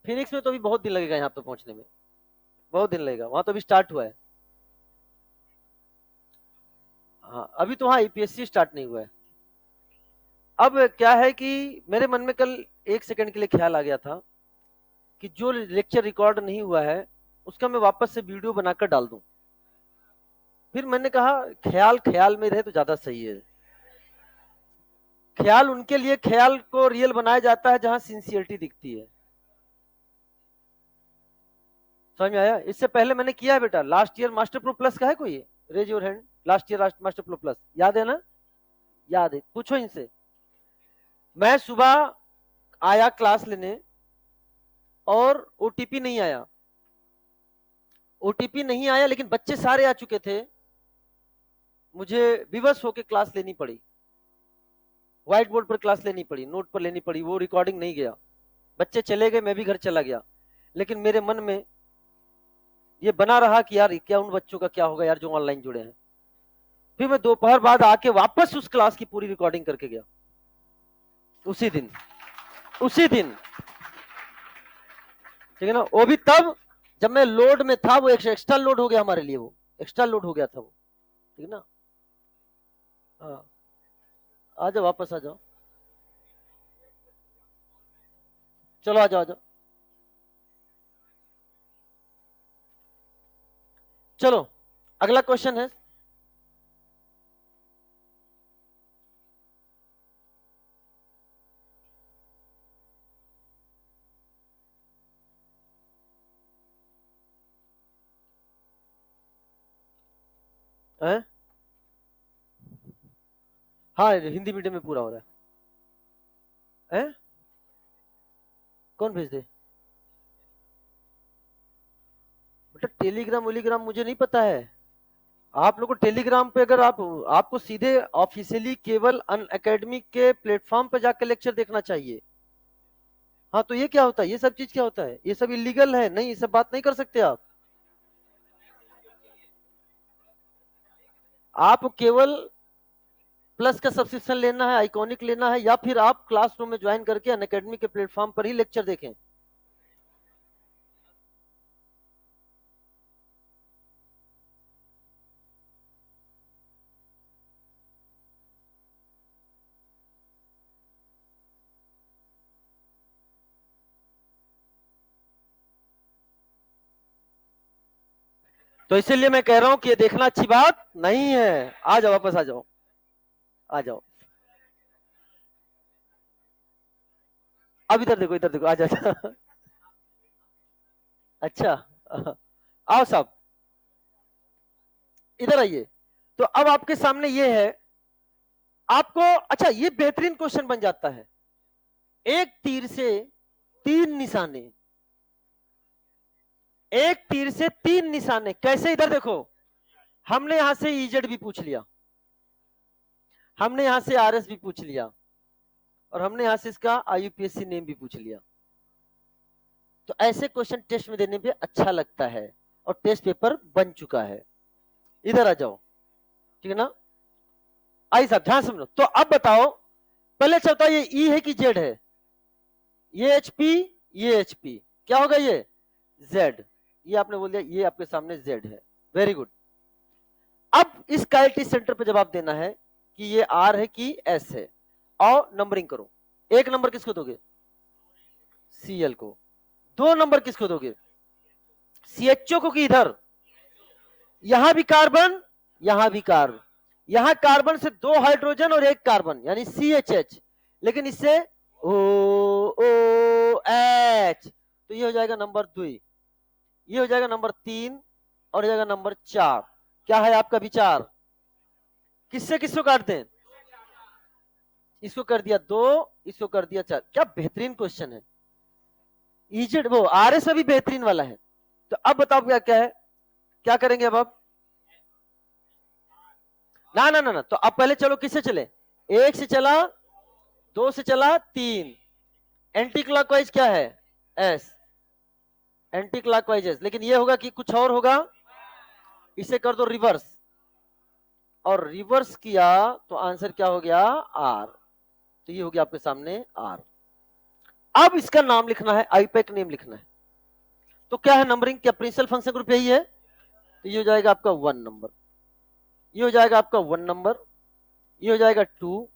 फिनिक्स में तो अभी बहुत दिन लगेगा यहाँ पे पहुंचने में, बहुत दिन लगेगा, वहां तो अभी स्टार्ट हुआ है। हाँ अभी तो वहाँ यूपीएससी स्टार्ट नहीं हुआ है। अब क्या है कि मेरे मन में कल 1 सेकंड के लिए ख्याल आ गया था कि जो लेक्चर रिकॉर्ड नहीं हुआ है उसका मैं वापस से वीडियो बनाकर डाल दूं। फिर मैंने कहा ख्याल ख्याल में रहे तो ज्यादा सही है, ख्याल उनके लिए ख्याल को रियल बनाया जाता है जहां सिंसियरिटी दिखती है। समझ में आया, इससे पहले मैंने किया है बेटा, last year master pro plus का है कोई, raise your hand, last year master pro plus याद है ना, याद है, पूछो इनसे। मैं सुबह आया क्लास लेने और ओटीपी नहीं आया, ओटीपी नहीं आया, लेकिन बच्चे सारे आ चुके थे, मुझे विवश होकर क्लास लेनी पड़ी, व्हाइट बोर्ड पर क्लास लेनी पड़ी, नोट पर लेनी पड़ी, वो रिकॉर्डिंग नहीं गया, बच्चे चले गए, मैं भी घर चला गया, लेकिन मेरे मन में ये बना रहा कि यार क्या उन बच्चों का क्या होगा यार जो ऑनलाइन जुड़े हैं। फिर मैं दोपहर बाद आके वापस उस क्लास की पूरी रिकॉर्डिंग करके गया, उसी दिन, उसी दिन, ठीक है ना, वो भी तब जब मैं लोड में था, वो एक्स्ट्रा लोड हो गया हमारे लिए, वो एक्स्ट्रा लोड हो गया था वो, ठीक है ना। हाँ आ जाओ, वापस आ जाओ, चलो आ जाओ, आ जाओ, चलो अगला क्वेश्चन है। है? हाँ हिंदी मीडियम में पूरा हो रहा है? कौन भेज दे? बेटा टेलीग्राम वोलीग्राम मुझे नहीं पता है। आप लोग को टेलीग्राम पे अगर आपको सीधे ऑफिशियली केवल अन अकेडमी के प्लेटफॉर्म पे जाकर लेक्चर देखना चाहिए। हाँ तो ये क्या होता है, ये सब चीज क्या होता है, ये सब इलीगल है, नहीं ये सब बात नहीं कर सकते आप केवल प्लस का सब्सक्रिप्शन लेना है, आइकॉनिक लेना है, या फिर आप क्लासरूम में ज्वाइन करके अन अकेडमी के प्लेटफॉर्म पर ही लेक्चर देखें। तो इसीलिए मैं कह रहा हूं कि ये देखना अच्छी बात नहीं है। आ जाओ, वापस आ जाओ, आ जाओ। अब इधर देखो, इधर देखो, आ जाओ। अच्छा आओ साहब, इधर आइए। तो अब आपके सामने ये है, आपको अच्छा ये बेहतरीन क्वेश्चन बन जाता है। एक तीर से तीन निशाने, एक तीर से तीन निशाने कैसे? इधर देखो, हमने यहां से इजेड भी पूछ लिया, हमने यहां से आरएस भी पूछ लिया, और हमने यहां से इसका आईयूपीएससी नेम भी पूछ लिया। तो ऐसे क्वेश्चन टेस्ट में देने पे अच्छा लगता है, और टेस्ट पेपर बन चुका है। इधर आ जाओ, ठीक है ना? आई साहब ध्यान सुनो। तो अब बताओ, पहले चलता ये ई है कि जेड है? ये एचपी, ये एचपी, क्या होगा ये? जेड। ये आपने बोल दिया, ये आपके सामने जेड है। Very good. अब इस काइनेटिक सेंटर पे जवाब देना है कि ये आर है कि एस है, और नंबरिंग करो। एक नंबर किसको दोगे? सीएल को। दो नंबर किसको दोगे? सीएचओ को। कि इधर यहां भी कार्बन, यहां भी कार्बन, यहां कार्बन से दो हाइड्रोजन और एक कार्बन, यानी CHH, लेकिन इससे OH, तो ये हो जाएगा नंबर 2, ये हो जाएगा नंबर 3, और हो जाएगा नंबर 4। क्या है आपका विचार? किससे किसको काट दें? इसको कर दिया 2, इसको कर दिया 4। क्या बेहतरीन क्वेश्चन है। इजेड वो आरएस अभी बेहतरीन वाला है। तो अब बताओ क्या क्या है, क्या करेंगे अब आप? ना ना ना ना, तो अब पहले चलो किससे चले? एक से चला, दो से चला, 3। एंटी क्लॉकवाइज क्या है? एस। एंटी क्लॉकवाइज एस, लेकिन ये होगा कि कुछ और होगा। इसे कर दो रिवर्स, और रिवर्स किया तो आंसर क्या हो गया? आर। तो ये हो गया आपके सामने आर। अब इसका नाम लिखना है, आईपैक नेम लिखना है। तो क्या है नंबरिंग? क्या प्रिंसिपल फंक्शन ग्रुप यही है? तो ये हो जाएगा आपका 1 नंबर, ये हो जाएगा आपका 1 नंबर, ये हो जाएगा 2,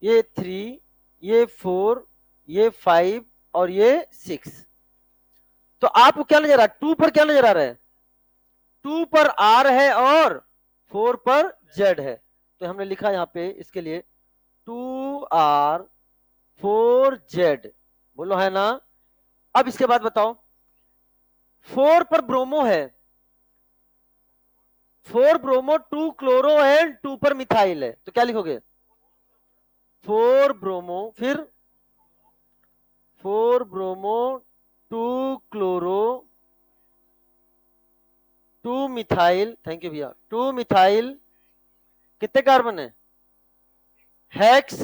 ये 3, ये 4, ये 5, और ये 6। तो आपको क्या नजर आ रहा है? 2 पर क्या नजर आ रहा है? 2 पर आर है और 4 पर जेड है। तो हमने लिखा यहां पे इसके लिए 2R 4Z। बोलो है ना? अब इसके बाद बताओ, 4 पर ब्रोमो है, 4 ब्रोमो, 2 क्लोरो एंड 2 पर मिथाइल है। तो क्या लिखोगे? 4 ब्रोमो, फिर 4 bromo, 2 chloro, 2 methyl, thank you भैया, 2 मिथाइल, कितने कार्बन है? हेक्स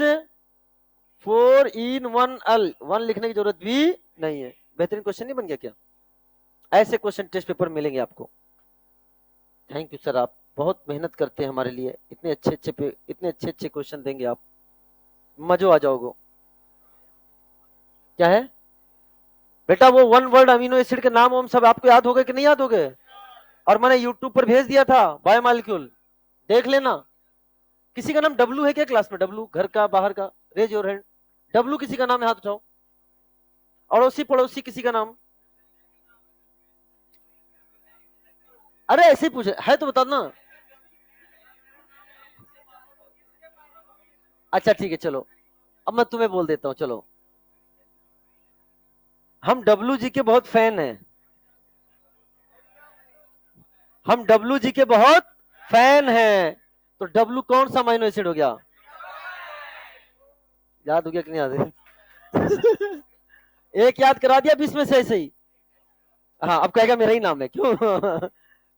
4 इन 1 अल, 1 लिखने की जरूरत भी नहीं है। बेहतरीन क्वेश्चन नहीं बन गया क्या? ऐसे क्वेश्चन टेस्ट पेपर मिलेंगे आपको। थैंक यू सर, आप बहुत मेहनत करते हैं हमारे लिए, इतने अच्छे अच्छे क्वेश्चन देंगे आप, मजो आ जाओगे। क्या है बेटा? वो 1 वर्ड अमीनो एसिड के नाम हम सब आपको याद हो गए कि नहीं याद हो गए? और मैंने यूट्यूब पर भेज दिया था, बायोमॉलिक्यूल, देख लेना। किसी का नाम डब्लू है क्या क्लास में? डब्लू, घर का बाहर का, रेज योर हैंड। डब्लू किसी का नाम है? हाथ उठाओ। अड़ोसी पड़ोसी किसी का नाम? अरे ऐसे ही पूछे है तो बता ना। अच्छा ठीक है, चलो अब मैं तुम्हें बोल देता हूं। चलो, हम डब्लू जी के बहुत फैन हैं, हम डब्लू जी के बहुत फैन है, तो डब्लू कौन सा अमीनो एसिड हो गया? याद हो गया कि नहीं याद? एक याद करा दिया 20 में से ऐसे ही। हाँ, अब कहेगा मेरा ही नाम है क्यों?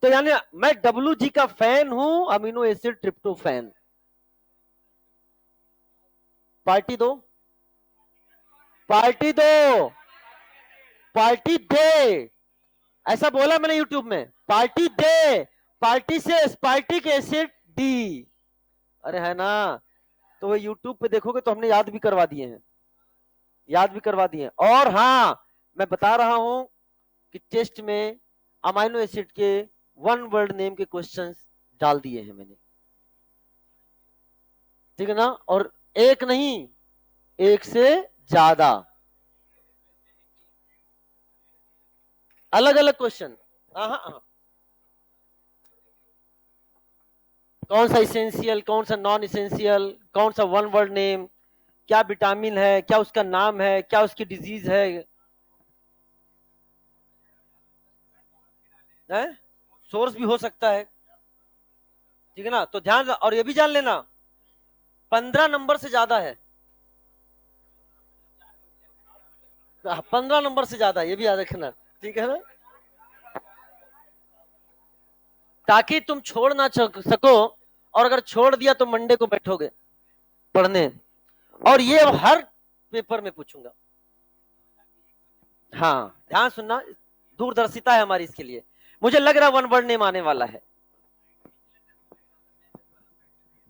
तो यानी मैं डब्लू जी का फैन हूं, अमीनो एसिड ट्रिप्टोफैन। पार्टी दो, पार्टी दो, पार्टी दे। ऐसा बोला मैंने यूट्यूब में, पार्टी दे, पार्टी से स्पार्टिक एसिड डी। अरे है ना, तो वो यूट्यूब पे देखोगे तो हमने याद भी करवा दिए हैं, याद भी करवा दिए हैं। और हाँ, मैं बता रहा हूं कि टेस्ट में अमाइनो एसिड के वन वर्ड नेम के क्वेश्चंस डाल दिए हैं मैंने, ठीक है ना? और एक नहीं, एक से ज्यादा अलग अलग क्वेश्चन। कौन सा इसेंशियल, कौन सा नॉन इसेंशियल, कौन सा वन वर्ड नेम, क्या विटामिन है, क्या उसका नाम है, क्या उसकी डिजीज है, सोर्स भी हो सकता है, ठीक है ना? तो ध्यान, और ये भी जान लेना 15 नंबर से ज्यादा है, 15 नंबर से ज्यादा, ये भी याद रखना, ठीक है ना? ताकि तुम छोड़ ना सको, और अगर छोड़ दिया तो मंडे को बैठोगे पढ़ने, और ये हर पेपर में पूछूंगा। हाँ, ध्यान सुनना, दूरदर्शिता है हमारी इसके लिए। मुझे लग रहा है वन वर्ड नेम आने वाला है।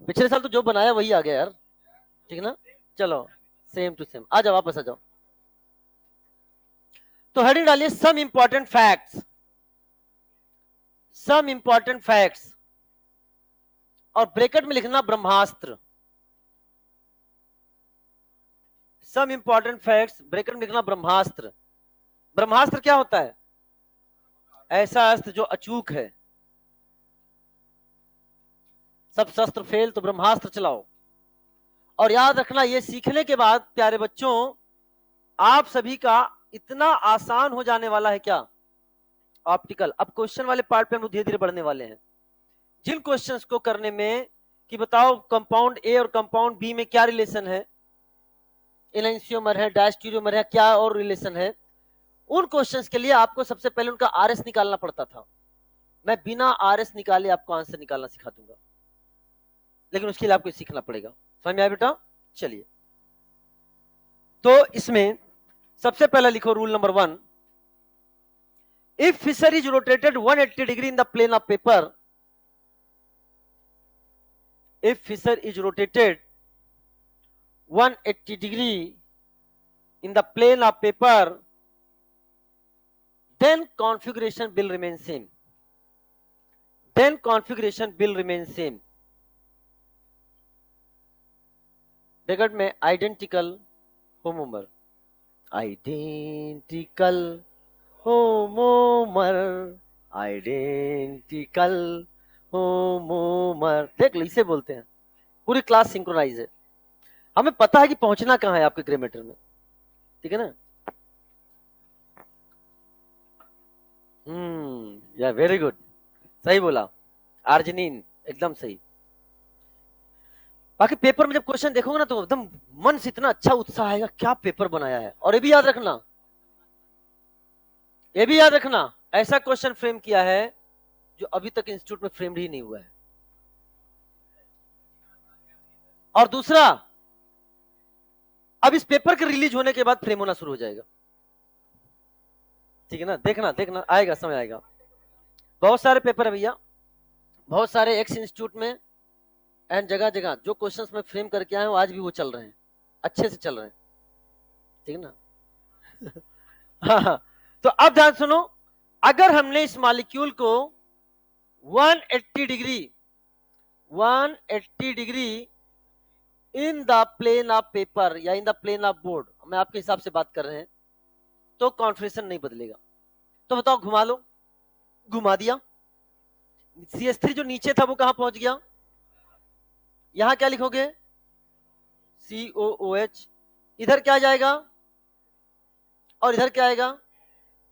पिछले साल तो जो बनाया वही आ गया यार, ठीक है ना? चलो, सेम टू सेम, आ जाओ, वापस आ जाओ। तो हेडिंग डालिए some important facts, some important facts, और ब्रैकेट में लिखना ब्रह्मास्त्र। सम इंपॉर्टेंट फैक्ट्स, ब्रैकेट में लिखना ब्रह्मास्त्र। ब्रह्मास्त्र क्या होता है? ऐसा अस्त्र जो अचूक है, सब शस्त्र फेल तो ब्रह्मास्त्र चलाओ। और याद रखना, ये सीखने के बाद प्यारे बच्चों, आप सभी का इतना आसान हो जाने वाला है क्या, ऑप्टिकल। अब क्वेश्चन वाले पार्ट पे हम धीरे धीरे बढ़ने वाले हैं। जिन क्वेश्चंस को करने में कि बताओ कंपाउंड ए और कंपाउंड बी में क्या रिलेशन है, एलेंशियोमर है, डायस्टीरियोमर है, क्या और रिलेशन है, उन क्वेश्चंस के लिए आपको सबसे पहले उनका आरएस निकालना पड़ता था। मैं बिना आरएस निकाले आपको आंसर निकालना सिखा दूंगा, लेकिन उसके लिए आपको सीखना पड़ेगा। समझ में आया बेटा? चलिए, तो इसमें सबसे पहला लिखो rule number 1, if fissure is rotated 180 degree in the plane of paper, if fissure is rotated 180 degree in the plane of paper, then configuration will remain same, then configuration will remain same। Bracket में identical homomer, identical homomer, identical होमोमर। देख लो, इसे बोलते हैं। पूरी class synchronise है, हमें पता है कि पहुंचना कहां है आपके ग्रामेटर में, ठीक है ना? या वेरी गुड, सही बोला आर्जिनिन, एकदम सही। बाकी पेपर में जब क्वेश्चन देखोगे ना तो एकदम मन से इतना अच्छा उत्साह आएगा, क्या पेपर बनाया है। और ये भी याद रखना, ये भी याद रखना, ऐसा क्वेश्चन फ्रेम किया है जो अभी तक इंस्टीट्यूट में फ्रेम ही नहीं हुआ है। और दूसरा, अब इस पेपर के रिलीज होने के बाद फ्रेम होना शुरू हो जाएगा, ठीक है ना? देखना देखना, आएगा, समय आएगा। बहुत सारे पेपर है भैया, बहुत सारे एक्स इंस्टीट्यूट में एंड जगह जगह जो क्वेश्चंस में फ्रेम करके आए हो आज भी वो चल रहे हैं, अच्छे से चल रहे हैं, ठीक है ना? हाँ, तो अब ध्यान सुनो, अगर हमने इस मॉलिक्यूल को 180 degree, 180 degree in the plane of paper या in the plane of board, मैं आपके हिसाब से बात कर रहे हैं, तो कॉन्फिगरेशन नहीं बदलेगा। तो बताओ, घुमा लो, घुमा दिया, CH3 जो नीचे था वो कहां पहुंच गया? यहां क्या लिखोगे? COOH। इधर क्या जाएगा और इधर क्या आएगा?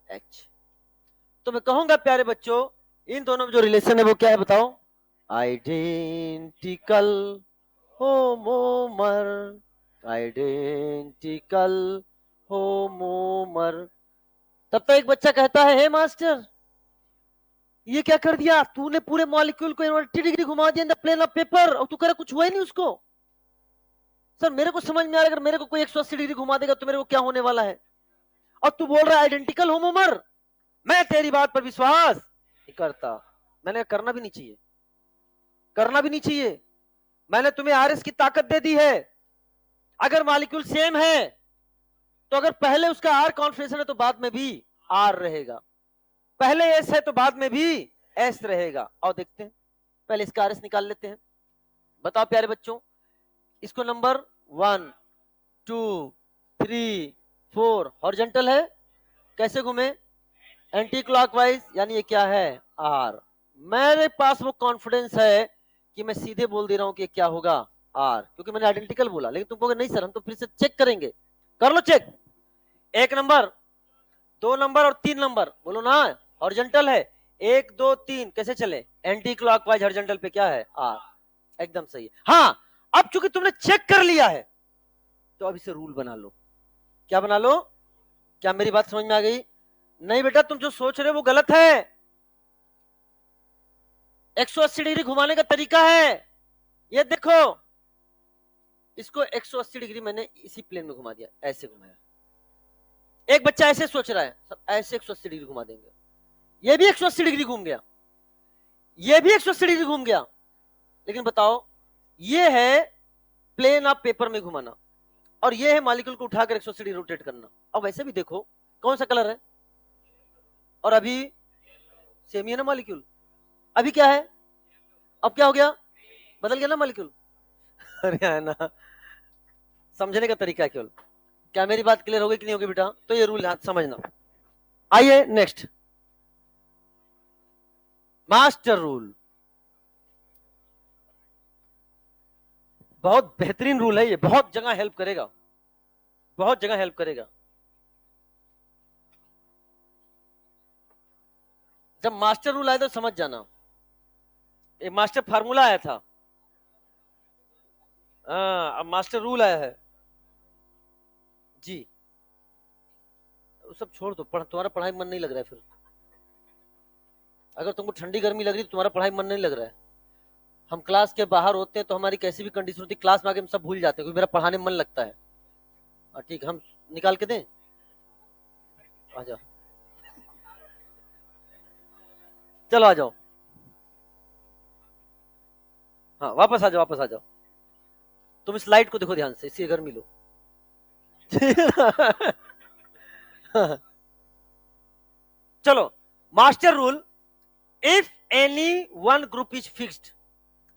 H। तो मैं कहूंगा प्यारे बच्चों, इन दोनों में जो रिलेशन है वो क्या है बताओ? Identical homomer, identical homomer. तब तो एक बच्चा कहता है, हे मास्टर ये क्या कर दिया तूने, पूरे मॉलिक्यूल को 180 डिग्री घुमा दिया in the plane of paper, और तू कह रहा कुछ हुआ ही नहीं उसको। सर मेरे को समझ में आ रहा है, अगर मेरे को कोई 180 डिग्री घुमा देगा तो मेरे को क्या होने वाला है, और तू बोल रहा है आइडेंटिकल होमोमर। मैं तेरी बात पर विश्वास नहीं करता। मैंने करना भी नहीं चाहिए, करना भी नहीं चाहिए। मैंने तुम्हें आरएस की ताकत दे दी है। अगर मॉलिक्यूल सेम है तो अगर पहले उसका आर कॉन्फिगरेशन है तो बाद में भी आर रहेगा, पहले एस है तो बाद में भी एस रहेगा। और देखते हैं, पहले इसका आरएस निकाल लेते हैं। बताओ प्यारे बच्चों, इसको नंबर 1 2 3 4 हॉरिजॉन्टल है, कैसे घूमे, एंटी क्लॉकवाइज, यानी ये क्या है आर। मेरे पास वो कॉन्फिडेंस है कि मैं सीधे बोल दे रहा हूं कि क्या होगा आर, क्योंकि मैंने आइडेंटिकल बोला। लेकिन तुम कहोगे नहीं सर हम तो फिर से चेक करेंगे। कर लो चेक, 1 नंबर 2 नंबर और 3 नंबर बोलो ना हॉरिजॉन्टल है, 1 2 3 कैसे चले, एंटी क्लॉकवाइज हॉरिजॉन्टल पे क्या है आर, एकदम सही है। हाँ अब चूंकि तुमने चेक कर लिया है तो अब इसे रूल बना लो। क्या बना लो, क्या मेरी बात समझ में आ गई? नहीं बेटा तुम जो सोच रहे हो वो गलत है। 180 डिग्री घुमाने का तरीका है, ये देखो, इसको 180 डिग्री मैंने इसी प्लेन में घुमा दिया, ऐसे घुमाया। एक बच्चा ऐसे सोच रहा है सब ऐसे 180 डिग्री घुमा देंगे, ये भी 180 डिग्री घूम गया, ये भी 180 डिग्री घूम गया। लेकिन बताओ ये है प्लेन ऑफ पेपर में घुमाना, और ये है मॉलिक्यूल को उठाकर 180 डिग्री रोटेट करना। अब वैसे भी देखो कौन सा कलर है, और अभी सेम ही है ना मॉलिक्यूल। अभी क्या है, अब क्या हो गया, बदल गया ना मॉलिक्यूल। अरे है ना, समझने का तरीका है केवल। क्या मेरी बात क्लियर होगी कि नहीं होगी बेटा? तो ये रूल समझना। आइए नेक्स्ट, मास्टर रूल। बहुत बेहतरीन रूल है ये, बहुत जगह हेल्प करेगा, बहुत जगह हेल्प करेगा। जब मास्टर रूल आया तो समझ जाना, एक मास्टर फार्मूला आया था, अब मास्टर रूल आया है जी। सब छोड़ दो, तुम्हारा पढ़ाई मन नहीं लग रहा है फिर। अगर तुमको ठंडी गर्मी लग रही है तो तुम्हारा पढ़ाई मन नहीं लग रहा है। हम क्लास के बाहर होते हैं तो हमारी कैसी भी कंडीशन होती है, क्लास में आके हम सब भूल जाते हैं, क्योंकि मेरा पढ़ाने में मन लगता है। ठीक है, हम निकाल के दें, आ जाओ, चलो आ जाओ, हाँ वापस आ जाओ, वापस आ जाओ। तुम इस लाइट को देखो ध्यान से, इसकी गर्मी लो। चलो master rule, if any one group is fixed,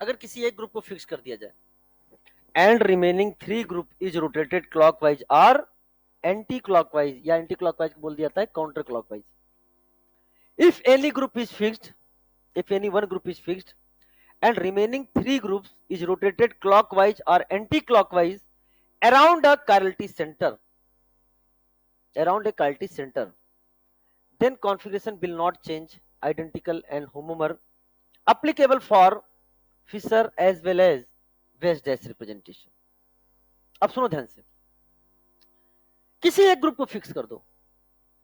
अगर किसी एक ग्रुप को फिक्स कर दिया जाए, and remaining 3 group is rotated clockwise or anticlockwise, या एंटी क्लॉकवाइज बोल दिया था counter clockwise. If any group is fixed, if any one group is fixed and remaining 3 groups is rotated clockwise or anti-clockwise around a chiral center, around a chiral center, then configuration will not change, identical and homomer, applicable for Fisher as well as West dash representation। अब सुनो ध्यान से, किसी एक group को fix कर दो,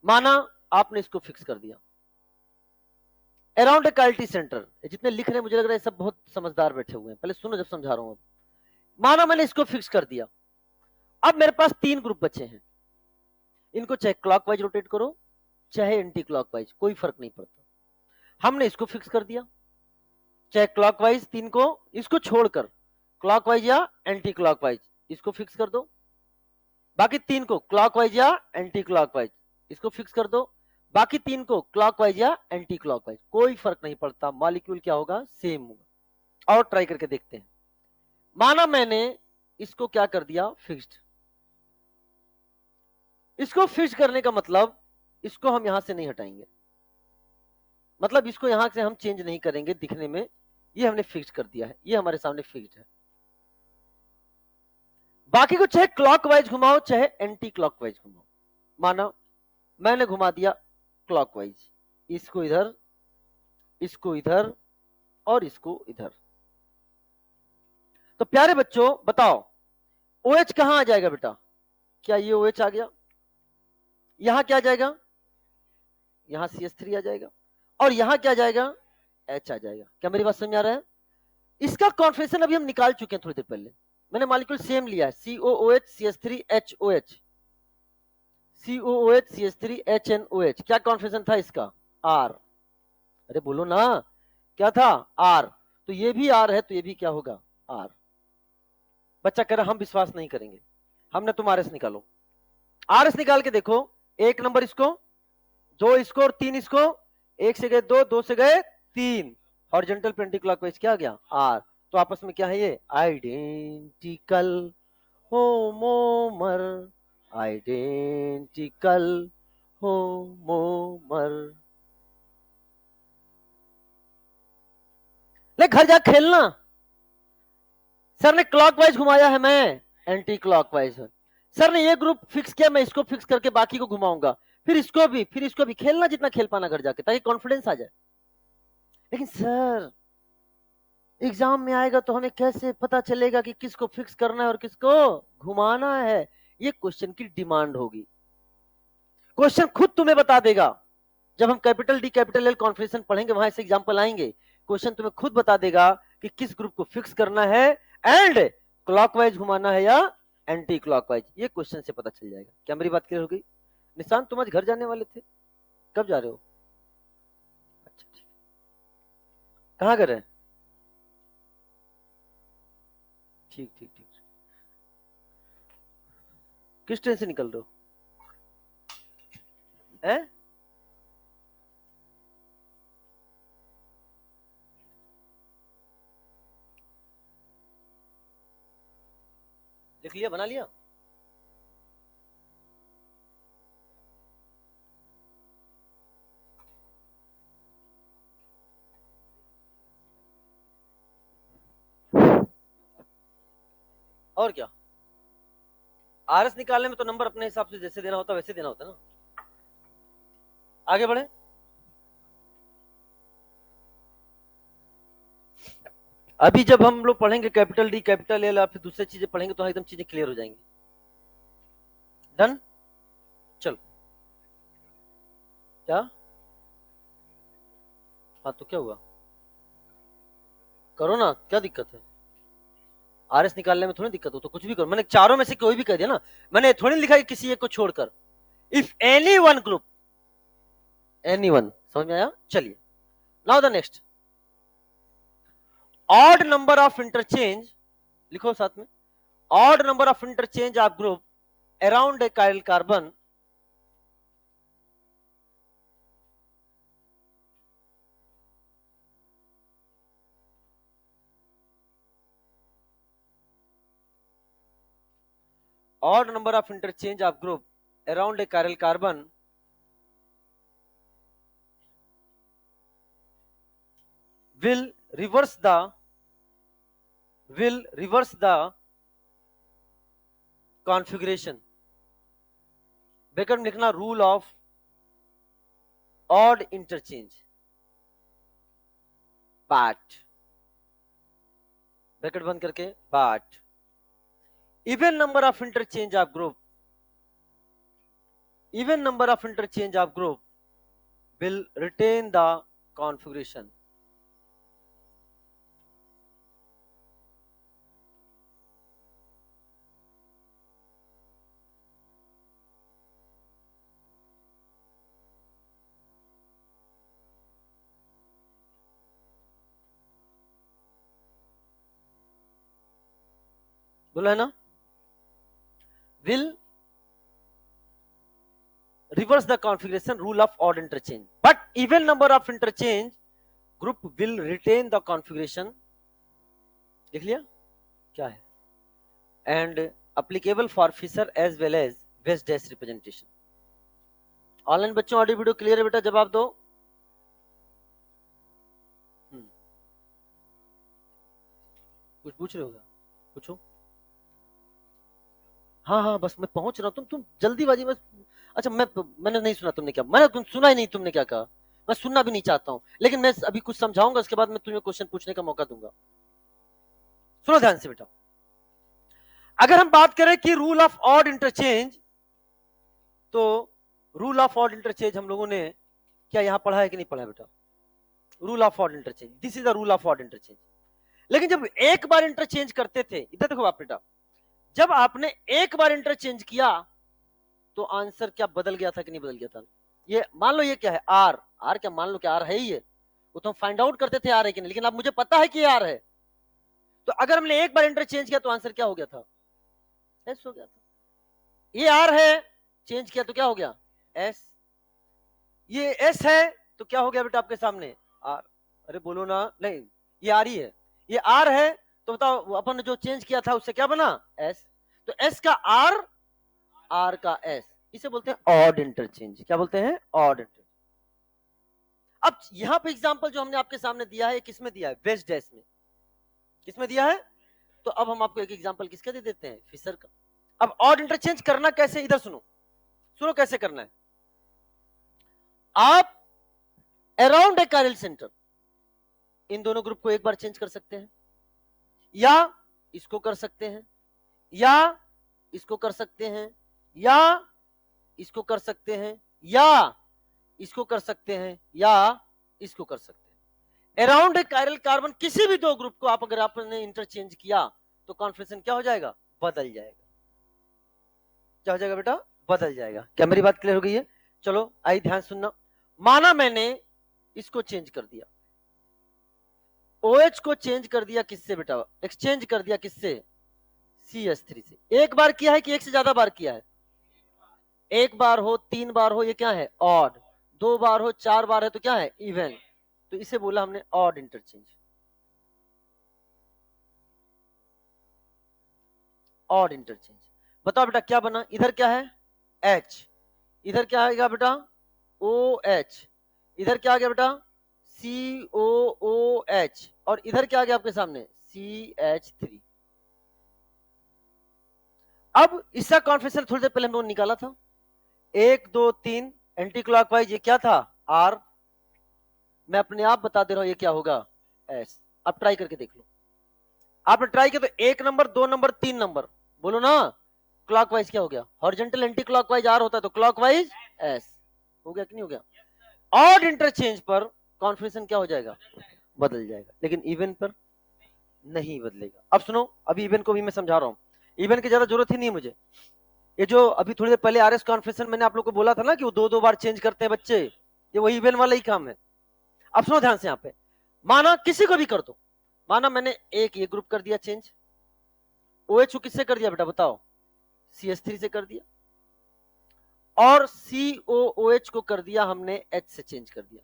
माना आपने इसको फिक्स कर दिया अराउंड ए क्वालिटी सेंटर। जितने लिख रहे हैं मुझे लग रहा है सब बहुत समझदार बैठे हुए हैं, पहले सुनो जब समझा रहा हूं। अब माना मैंने इसको फिक्स कर दिया, अब मेरे पास 3 ग्रुप बचे हैं, इनको चाहे क्लॉकवाइज रोटेट करो चाहे एंटी क्लॉकवाइज, कोई फर्क नहीं पड़ता। हमने इसको फिक्स कर दिया, चाहे क्लॉकवाइज 3 को, इसको छोड़कर क्लॉकवाइज या एंटी क्लॉकवाइज इसको फिक्स कर दो, बाकी 3 को क्लॉकवाइज या एंटी क्लॉकवाइज इसको फिक्स कर दो, बाकी 3 को क्लॉकवाइज या एंटी क्लॉकवाइज, कोई फर्क नहीं पड़ता, मॉलिक्यूल क्या होगा सेम होगा। और ट्राई करके देखते हैं। माना मैंने इसको क्या कर दिया फिक्स्ड, इसको फिक्स करने का मतलब इसको हम यहां से नहीं हटाएंगे, मतलब इसको यहां से हम चेंज नहीं करेंगे दिखने में, ये हमने फिक्स कर दिया है, ये हमारे सामने फिक्स्ड है। बाकी को चाहे क्लॉकवाइज घुमाओ चाहे एंटी क्लॉकवाइज घुमाओ। माना मैंने घुमा दिया क्लॉकवाइज, इसको इधर, इसको इधर, और इसको इधर। तो प्यारे बच्चों बताओ OH कहां आ जाएगा बेटा? क्या ये OH आ गया? यहां क्या आ जाएगा? यहां CH3 आ जाएगा। और यहां क्या आ जाएगा? H आ जाएगा। क्या मेरी बात समझ में आ रहा है? इसका कॉन्फिगरेशन अभी हम निकाल चुके हैं थोड़ी देर पहले। मैंने मॉलिक्यूल सेम लिया है, COOH CH3 HOH, COOH CH3 HNOH। क्या कॉन्फिगरेशन था इसका? R। अरे बोलो ना, क्या था? R। तो ये भी R है, तो ये भी क्या होगा? R। बच्चा कह रहा हम विश्वास नहीं करेंगे। हमने तुम RS निकालो। RS निकाल के देखो, एक नंबर इसको, दो इसको और तीन इसको, एक से गए दो, दो से गए तीन, हॉरिजॉन्टल पेंटिक्लॉकवाइज क्या आ गया? R। तो आपस में क्या है ये? Identical homomer, identical homomer. ले घर जा खेलना। सर ने क्लॉकवाइज घुमाया है, मैं एंटी क्लॉकवाइज। सर ने ये ग्रुप फिक्स किया, मैं इसको फिक्स करके बाकी को घुमाऊंगा, फिर इसको भी, फिर इसको भी। खेलना जितना खेल पाना घर जाके, ताकि कॉन्फिडेंस आ जाए। लेकिन सर एग्जाम में आएगा तो हमें कैसे पता चलेगा कि किसको फिक्स करना है और किसको घुमाना है? ये क्वेश्चन की डिमांड होगी। क्वेश्चन खुद तुम्हें बता देगा। जब हम capital D capital L configuration पढ़ेंगे, वहां से एग्जांपल आएंगे, क्वेश्चन तुम्हें खुद बता देगा कि किस ग्रुप को फिक्स करना है एंड क्लॉकवाइज घुमाना है या एंटी क्लॉकवाइज। ये क्वेश्चन से पता चल जाएगा। क्या मेरी बात क्लियर हो गई? निशांत तुम आज घर जाने वाले थे, कब जा रहे हो? अच्छा ठीक, कहाँ कर रहे हैं? ठीक ठीक ठीक। किस ट्रेन से निकल रहे हो? हैं? लिख लिया, बना लिया? और क्या, RS निकालने में तो नंबर अपने हिसाब से जैसे देना होता वैसे देना होता ना। आगे बढ़े। अभी जब हम लोग पढ़ेंगे कैपिटल डी कैपिटल एल और फिर दूसरी चीजें पढ़ेंगे तो एकदम चीजें क्लियर हो जाएंगी। डन? चल, क्या? हाँ तो क्या हुआ, करो ना, क्या दिक्कत है? RS निकालने में थोड़ी दिक्कत हो, तो कुछ भी करो। मैंने चारों में से कोई भी कह दिया ना, मैंने थोड़ी लिखा कि किसी एक को छोड़कर। If any one group, any one, समझ में आया? चलिए, now the next, odd number of interchange, लिखो साथ में, odd number of interchange of group around a Kyle carbon odd number of interchange of group around a chiral carbon will reverse the configuration। Bracket में लिखना rule of odd interchange, बाट, bracket बंद करके, बाट even number of interchange of group will retain the configuration। बोला है ना, will reverse the configuration rule of odd interchange, but even number of interchange group will retain the configuration। लिख लिया क्या है? and applicable for Fisher as well as West dash representation। Online बच्चों audio video clear है बेटा? जवाब दो। कुछ पूछ रहे हो? पूछो। हाँ हाँ बस मैं पहुंच रहा हूँ, तुम जल्दीबाजी में। अच्छा मैंने नहीं सुना तुमने क्या, मैंने सुना ही नहीं तुमने क्या कहा। मैं सुनना भी नहीं चाहता हूं, लेकिन मैं अभी कुछ समझाऊंगा, उसके बाद मैं तुम्हें क्वेश्चन पूछने का मौका दूंगा। सुनो ध्यान से बेटा, अगर हम बात करें कि रूल ऑफ ऑड इंटरचेंज, तो रूल ऑफ ऑड इंटरचेंज हम लोगों ने क्या यहां पढ़ा है कि नहीं पढ़ा है बेटा? Rule of odd interchange, this is the rule of odd interchange. लेकिन जब एक बार इंटरचेंज करते थे, इधर देखो आप बेटा, जब आपने एक बार इंटरचेंज किया तो आंसर क्या बदल गया था कि नहीं बदल गया था? ये मान लो, ये क्या है? आर। आर क्या मान लो कि आर है ही है, वो तो हम फाइंड आउट करते थे आर है कि नहीं, लेकिन अब मुझे पता है कि ये आर है। तो अगर हमने एक बार इंटरचेंज किया तो आंसर क्या हो गया था? एस हो गया था। ये आर है, चेंज किया तो क्या हो गया? एस। ये एस है तो क्या हो गया बेटा आपके सामने? आर। अरे बोलो ना, नहीं ये आर ही है। ये आर है तो बताओ, अपन ने जो चेंज किया था उससे क्या बना? एस। तो एस का आर, आर का एस, इसे बोलते हैं ऑड इंटरचेंज। क्या बोलते हैं? Odd interchange. अब यहां पे एग्जांपल जो हमने आपके सामने दिया है, किसमें दिया है? वेस्ट डैश में। किसमें दिया है? तो अब हम आपको एक एग्जांपल किसका दे देते हैं? फिशर का। अब ऑड इंटरचेंज करना कैसे, इधर सुनो, सुनो कैसे करना है। आप अराउंड ए कायरल सेंटर इन दोनों ग्रुप को एक बार चेंज कर सकते हैं, या इसको कर सकते हैं, या इसको कर सकते हैं, या इसको कर सकते हैं, या इसको कर सकते हैं, या इसको कर सकते हैं। अराउंड ए कायरल कार्बन किसी भी दो ग्रुप को आप अगर आपने इंटरचेंज किया तो कॉन्फिगरेशन क्या हो जाएगा? बदल जाएगा। क्या हो जाएगा बेटा? बदल जाएगा। क्या मेरी बात क्लियर हो गई है? चलो आई ध्यान सुनना। माना मैंने इसको चेंज कर दिया, OH को चेंज कर दिया किससे बेटा? एक्सचेंज कर दिया किससे? CH3 से। एक बार किया है कि एक से ज्यादा बार किया है? एक बार हो, 3 बार हो, ये क्या है? ऑड। 2 बार हो, 4 बार है तो क्या है? इवन। तो इसे बोला हमने ऑड इंटरचेंज। Odd interchange. बताओ बेटा क्या बना? इधर क्या है? H। इधर क्या आएगा बेटा? OH। इधर क्या आ गया बेटा? COOH। और इधर क्या आ गया आपके सामने? CH3। अब इसका कॉन्फिगरेशन थोड़ी देर पहले हम लोगों ने निकाला था, 1 2 3 एंटी क्लॉकवाइज। ये क्या था? R। मैं अपने आप बता दे रहा हूं ये क्या होगा? S। अब ट्राई करके देख लो। आपने ट्राई किया तो 1 नंबर, 2 नंबर, 3 नंबर, बोलो ना, क्लॉकवाइज क्या हो गया? हॉरिजॉन्टल एंटी क्लॉकवाइज R होता है तो क्लॉकवाइज S हो गया कि नहीं हो गया? ऑड इंटरचेंज पर कॉन्फिगरेशन क्या हो जाएगा? बदल जाएगा। लेकिन इवन पर नहीं बदलेगा। अब सुनो, अभी इवन को भी मैं समझा रहा हूं, इवन की ज्यादा जरूरत ही नहीं है मुझे। ये जो अभी थोड़ी देर पहले आरएस कॉन्फिगरेशन मैंने आप लोग को बोला था ना कि वो 2-2 बार चेंज करते हैं बच्चे, ये वही इवन वाला ही काम है। अब सुनो ध्यान से, यहां पे माना किसी को भी कर दो, माना मैंने एक ये ग्रुप कर दिया चेंज, OH को किससे कर दिया बेटा बताओ? CH3 से कर दिया, और COOH को कर दिया हमने H से चेंज कर दिया,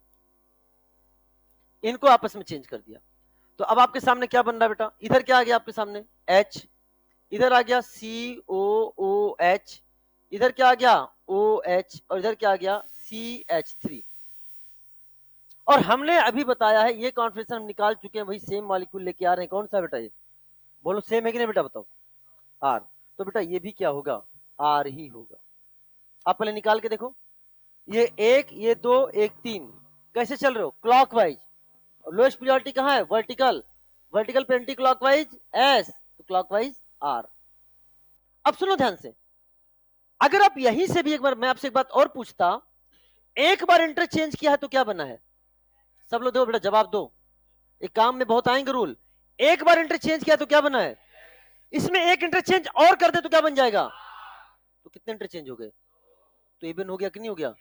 इनको आपस में चेंज कर दिया। तो अब आपके सामने क्या बन रहा है बेटा? इधर क्या आ गया आपके सामने? H। इधर आ गया COOH। इधर क्या आ गया? OH। और इधर क्या आ गया? CH3। और हमने अभी बताया है ये कॉन्फिगरेशन हम निकाल चुके हैं, वही सेम मॉलिक्यूल लेके आ रहे हैं। कौन सा बेटा? ये बोलो सेम है कि नहीं बेटा बताओ? R। तो बेटा ये भी क्या होगा? R ही होगा। आप पहले निकाल के देखो, ये 1, ये 2, 1 3, कैसे चल रहे हो? क्लॉकवाइज। लोएस्ट प्रायोरिटी कहां है? वर्टिकल। वर्टिकल पे एंटी क्लॉकवाइज S, तो क्लॉकवाइज R। अब सुनो ध्यान से, अगर आप यहीं से भी एक बार मैं आपसे एक बात और पूछता, एक बार इंटरचेंज किया है तो क्या बना है? सब लोग दो बेटा जवाब दो, एक काम में बहुत आएंगे रूल। एक बार इंटरचेंज किया तो क्या बना है? इसमें एक इंटरचेंज और कर दे तो क्या बन जाएगा? तो कितने इंटरचेंज हो गए? तो इवन हो गया कि नहीं हो गया?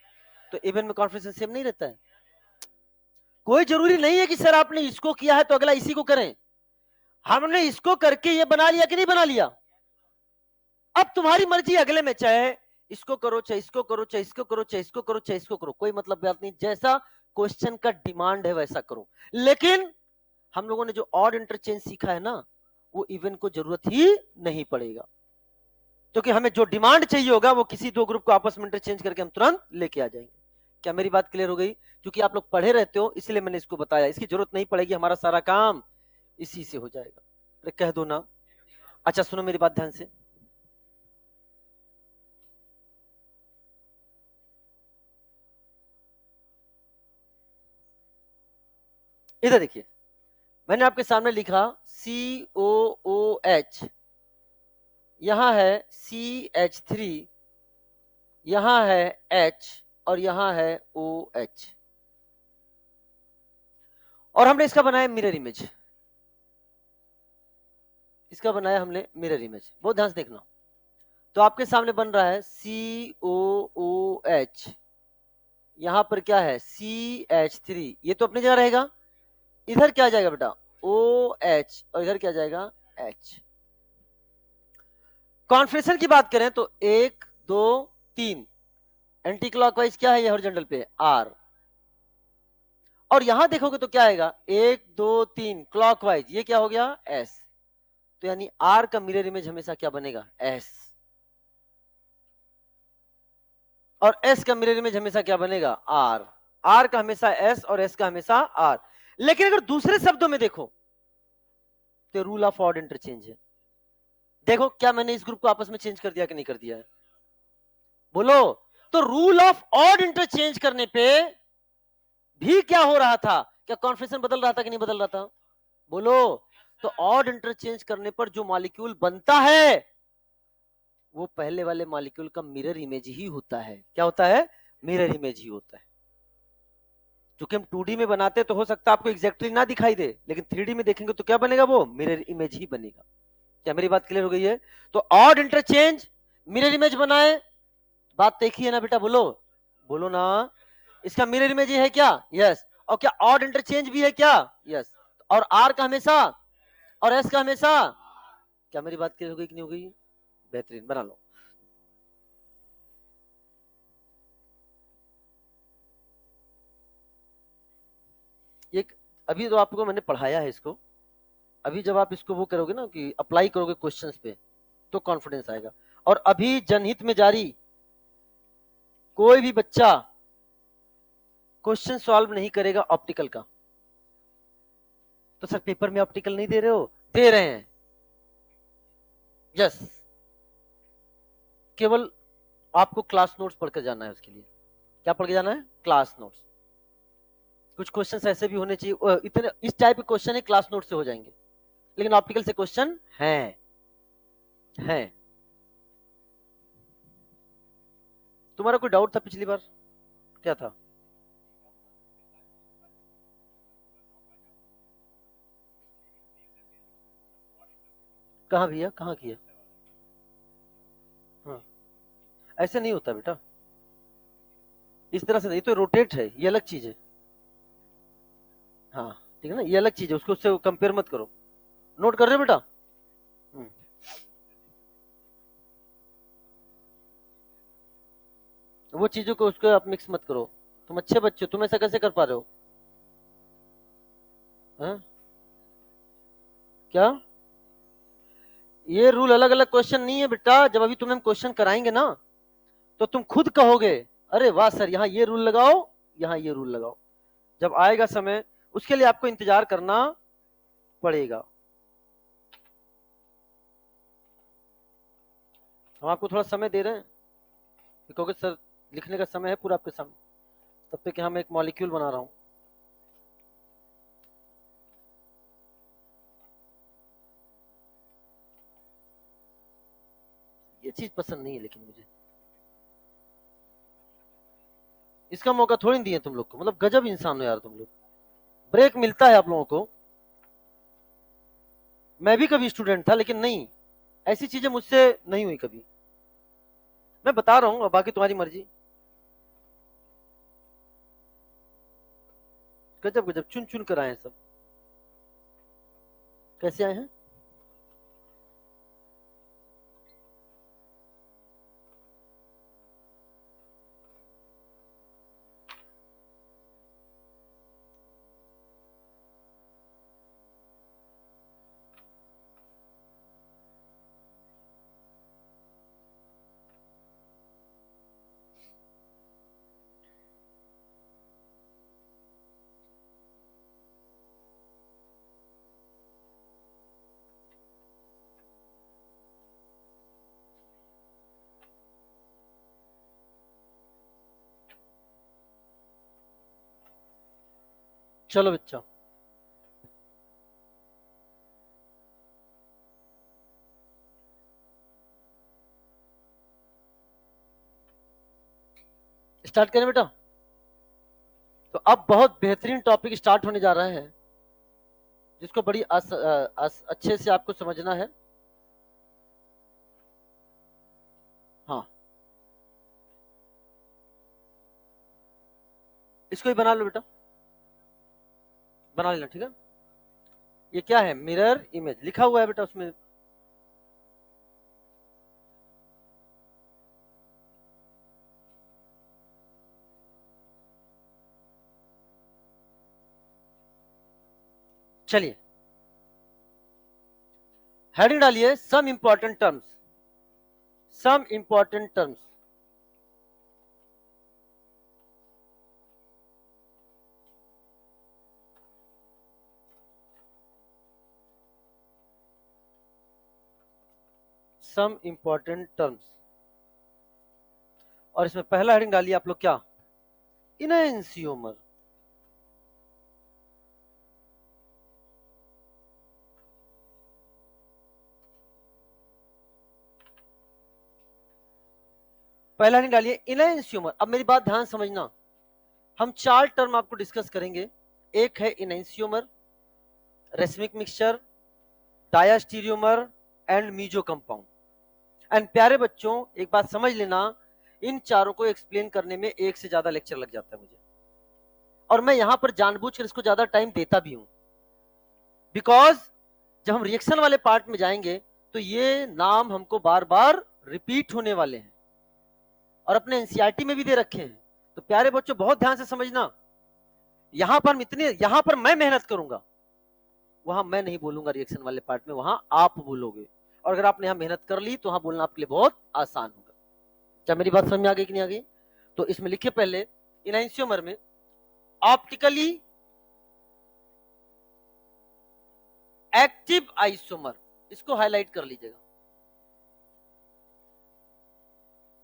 तो इवन में कॉन्फिगरेशन सेम नहीं रहता है? कोई जरूरी नहीं है कि सर आपने इसको किया है तो अगला इसी को करें। हमने इसको करके ये बना लिया कि नहीं बना लिया? अब तुम्हारी मर्जी अगले में, चाहे इसको करो, चाहे इसको करो, चाहे इसको करो, चाहे इसको करो, चाहे इसको करो, कोई मतलब बात नहीं, जैसा क्वेश्चन का डिमांड है वैसा करो। लेकिन हम लोगों ने जो ऑड इंटरचेंज सीखा है ना, वो इवन को जरूरत ही नहीं पड़ेगा, क्योंकि हमें जो डिमांड चाहिए होगा वो किसी दो ग्रुप को आपस में इंटरचेंज करके हम तुरंत लेके आ जाएंगे। क्या मेरी बात क्लियर हो गई? क्योंकि आप लोग पढ़े रहते हो इसलिए मैंने इसको बताया, इसकी जरूरत नहीं पड़ेगी, हमारा सारा काम इसी से हो जाएगा। अरे कह दो ना। अच्छा सुनो मेरी बात ध्यान से, इधर देखिए, मैंने आपके सामने लिखा COOH, यहां है CH3, यहां है H और यहां है OH, और हमने इसका बनाया मिरर इमेज, इसका बनाया हमने मिरर इमेज, बहुत ध्यान से देखना। तो आपके सामने बन रहा है COOH, यहां पर क्या है CH3, ये तो अपनी जगह रहेगा, इधर क्या जाएगा बेटा OH, और इधर क्या जाएगा H। कॉन्फिगरेशन की बात करें तो 1 2 3, एंटी क्लॉकवाइज क्या है ये हॉरिजॉन्टल पे R, और यहां देखोगे तो क्या आएगा 1 2 3 क्लॉकवाइज, ये क्या हो गया S। तो यानी R का मिरर इमेज हमेशा क्या बनेगा S, और S का मिरर इमेज हमेशा क्या बनेगा R। R का हमेशा S और S का हमेशा R। लेकिन अगर दूसरे शब्दों में देखो तो रूल ऑफ ऑड इंटरचेंज है। देखो क्या मैंने इस ग्रुप को आपस में चेंज कर दिया कि नहीं कर दिया है, बोलो। तो रूल ऑफ ऑड इंटरचेंज करने पे भी क्या हो रहा था, क्या कॉन्फिगरेशन बदल रहा था कि नहीं बदल रहा था, बोलो। तो ऑड इंटरचेंज करने पर जो मॉलिक्यूल बनता है वो पहले वाले मॉलिक्यूल का मिरर इमेज ही होता है। क्या होता है, मिरर इमेज ही होता है। क्योंकि हम 2D में बनाते तो हो सकता है आपको एग्जैक्टली ना दिखाई दे, लेकिन 3D में देखेंगे तो क्या बनेगा, वो मिरर इमेज ही बनेगा। क्या मेरी बात क्लियर हो गई है? तो ऑड इंटरचेंज मिरर इमेज बनाए, बात देखी है ना बेटा, बोलो बोलो ना। इसका मिरर इमेज है क्या, यस। और क्या ऑड इंटरचेंज भी है क्या, यस। और आर का हमेशा और एस का हमेशा। क्या मेरी बात क्लियर हो गई कि नहीं हो गई, बेहतरीन, बना लो। एक अभी तो आपको मैंने पढ़ाया है इसको, अभी जब आप इसको वो करोगे ना कि अप्लाई करोगे क्वेश्चंस पे तो कॉन्फिडेंस आएगा। और अभी जनहित में जारी कोई भी बच्चा क्वेश्चन सॉल्व नहीं करेगा ऑप्टिकल का, तो सर पेपर में ऑप्टिकल नहीं दे रहे हो, दे रहे हैं, यस। केवल आपको क्लास नोट्स पढ़कर जाना है, उसके लिए क्या पढ़ के जाना है, क्लास नोट्स। कुछ क्वेश्चंस ऐसे भी होने चाहिए, इतने इस टाइप के क्वेश्चन है क्लास नोट से हो जाएंगे, लेकिन ऑप्टिकल से क्वेश्चन हैं। तुम्हारा कोई डाउट था पिछली बार, क्या था? कहाँ भैया, कहाँ किया? हाँ, ऐसे नहीं होता बेटा, इस तरह से नहीं, तो रोटेट है, ये अलग चीज है। हाँ ठीक है ना, ये अलग चीज है, उसको उससे कंपेयर मत करो। नोट कर रहे हो बेटा? हम्म। वो चीजों को उसको आप मिक्स मत करो। तुम अच्छे बच्चे हो, तुम ऐसा कैसे कर पा रहे हो? हाँ? क्या? ये रूल अलग अलग क्वेश्चन नहीं है बेटा, जब अभी तुम्हें हम क्वेश्चन कराएंगे ना तो तुम खुद कहोगे अरे वाह सर, यहाँ ये रूल लगाओ, यहाँ ये रूल लगाओ। जब आएगा समय उसके लिए आपको इंतजार करना पड़ेगा। हम आपको थोड़ा समय दे रहे हैं, क्योंकि सर लिखने का समय है पूरा आपके सामने, तब तक कि हम एक मॉलिक्यूल बना रहा हूं। ये चीज पसंद नहीं है लेकिन मुझे, इसका मौका थोड़ी दिए तुम लोग को, मतलब गजब इंसान हो यार तुम लोग। ब्रेक मिलता है आप लोगों को, मैं भी कभी स्टूडेंट था लेकिन नहीं, ऐसी चीजें मुझसे नहीं हुई कभी। मैं बता रहा हूं, बाकी तुम्हारी मर्जी। गजब गजब चुन चुन कर आए हैं सब। कैसे आए हैं? चलो बच्चा, स्टार्ट करें बेटा? तो अब बहुत बेहतरीन टॉपिक स्टार्ट होने जा रहा है जिसको बड़ी अच्छे से आपको समझना है। हाँ, इसको ही बना लो बेटा, बना लेना, ठीक है। ये क्या है? मिरर इमेज लिखा हुआ है बेटा उसमें। चलिए हेडिंग डालिए, some important terms, some important terms. Some important terms. और इसमें पहला हेडिंग डालिए आप लोग, क्या? इनएंसियोमर। पहला हेडिंग डालिए इनएंसियोमर। अब मेरी बात ध्यान समझना, हम 4 टर्म आपको डिस्कस करेंगे। एक है enantiomer, racemic mixture, diastereomer and meso compound. And प्यारे बच्चों, एक बात समझ लेना, इन चारों को एक्सप्लेन करने में एक से ज्यादा लेक्चर लग जाता है मुझे, और मैं यहां पर जानबूझकर इसको ज्यादा टाइम देता भी हूं, बिकॉज जब हम रिएक्शन वाले पार्ट में जाएंगे तो ये नाम हमको बार बार रिपीट होने वाले हैं और अपने एनसीईआरटी में भी दे रखे हैं। तो प्यारे बच्चों बहुत ध्यान से समझना, यहां पर मैं मेहनत करूंगा, वहां मैं नहीं बोलूंगा रिएक्शन वाले पार्ट में, वहां आप बोलोगे। और अगर आपने यहां मेहनत कर ली तो वहां बोलना आपके लिए बहुत आसान होगा। क्या मेरी बात समझ में आ गई कि नहीं आ गई? तो इसमें लिखिए पहले, इनएंसियोमर में ऑप्टिकली एक्टिव आइसोमर, इसको हाईलाइट कर लीजिएगा।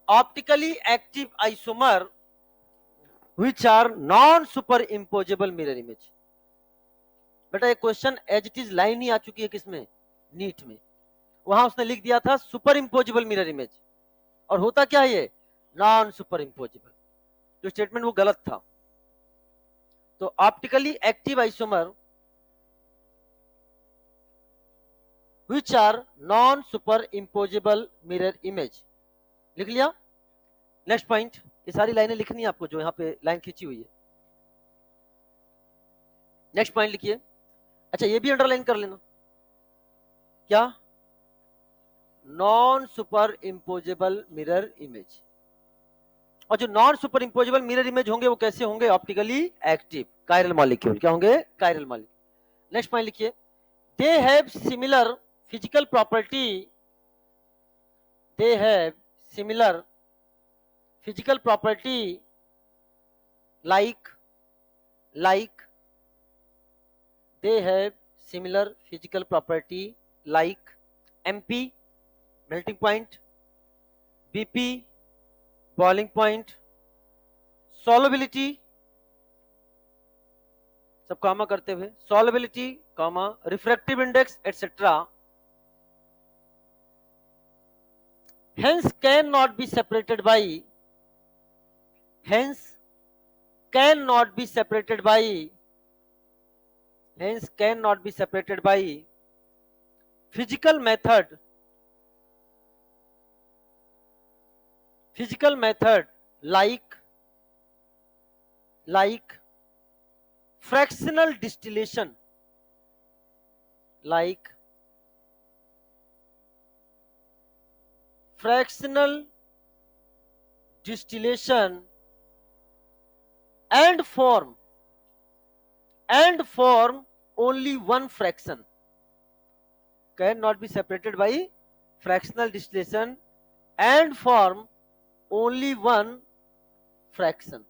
Optically active isomer which are non super imposable mirror image. बेटा एक question as it is line ही आ चुकी है किसमें? नीट में। वहां उसने लिख दिया था सुपर इंपोजेबल मिरर इमेज, और होता क्या है ये? Non super imposable. जो स्टेटमेंट वो गलत था। तो optically active isomer which are non superimposable mirror image, लिख लिया? नेक्स्ट पॉइंट, ये सारी लाइनें लिखनी है आपको जो यहां पे लाइन खींची हुई है। नेक्स्ट पॉइंट लिखिए। अच्छा ये भी अंडरलाइन कर लेना, क्या? Non super imposable mirror image. और जो non super imposable mirror image होंगे वो कैसे होंगे? Optically active, chiral molecule. क्या होंगे? Chiral molecule. नेक्स्ट पॉइंट लिखिए, they have similar physical property, they have similar physical property like they have similar physical property like MP melting point, BP boiling point, solubility, सब कामा करते हुए, solubility, refractive index etc. hence cannot be separated by physical method like fractional distillation, and form only one fraction, cannot be separated by fractional distillation and form only one fraction,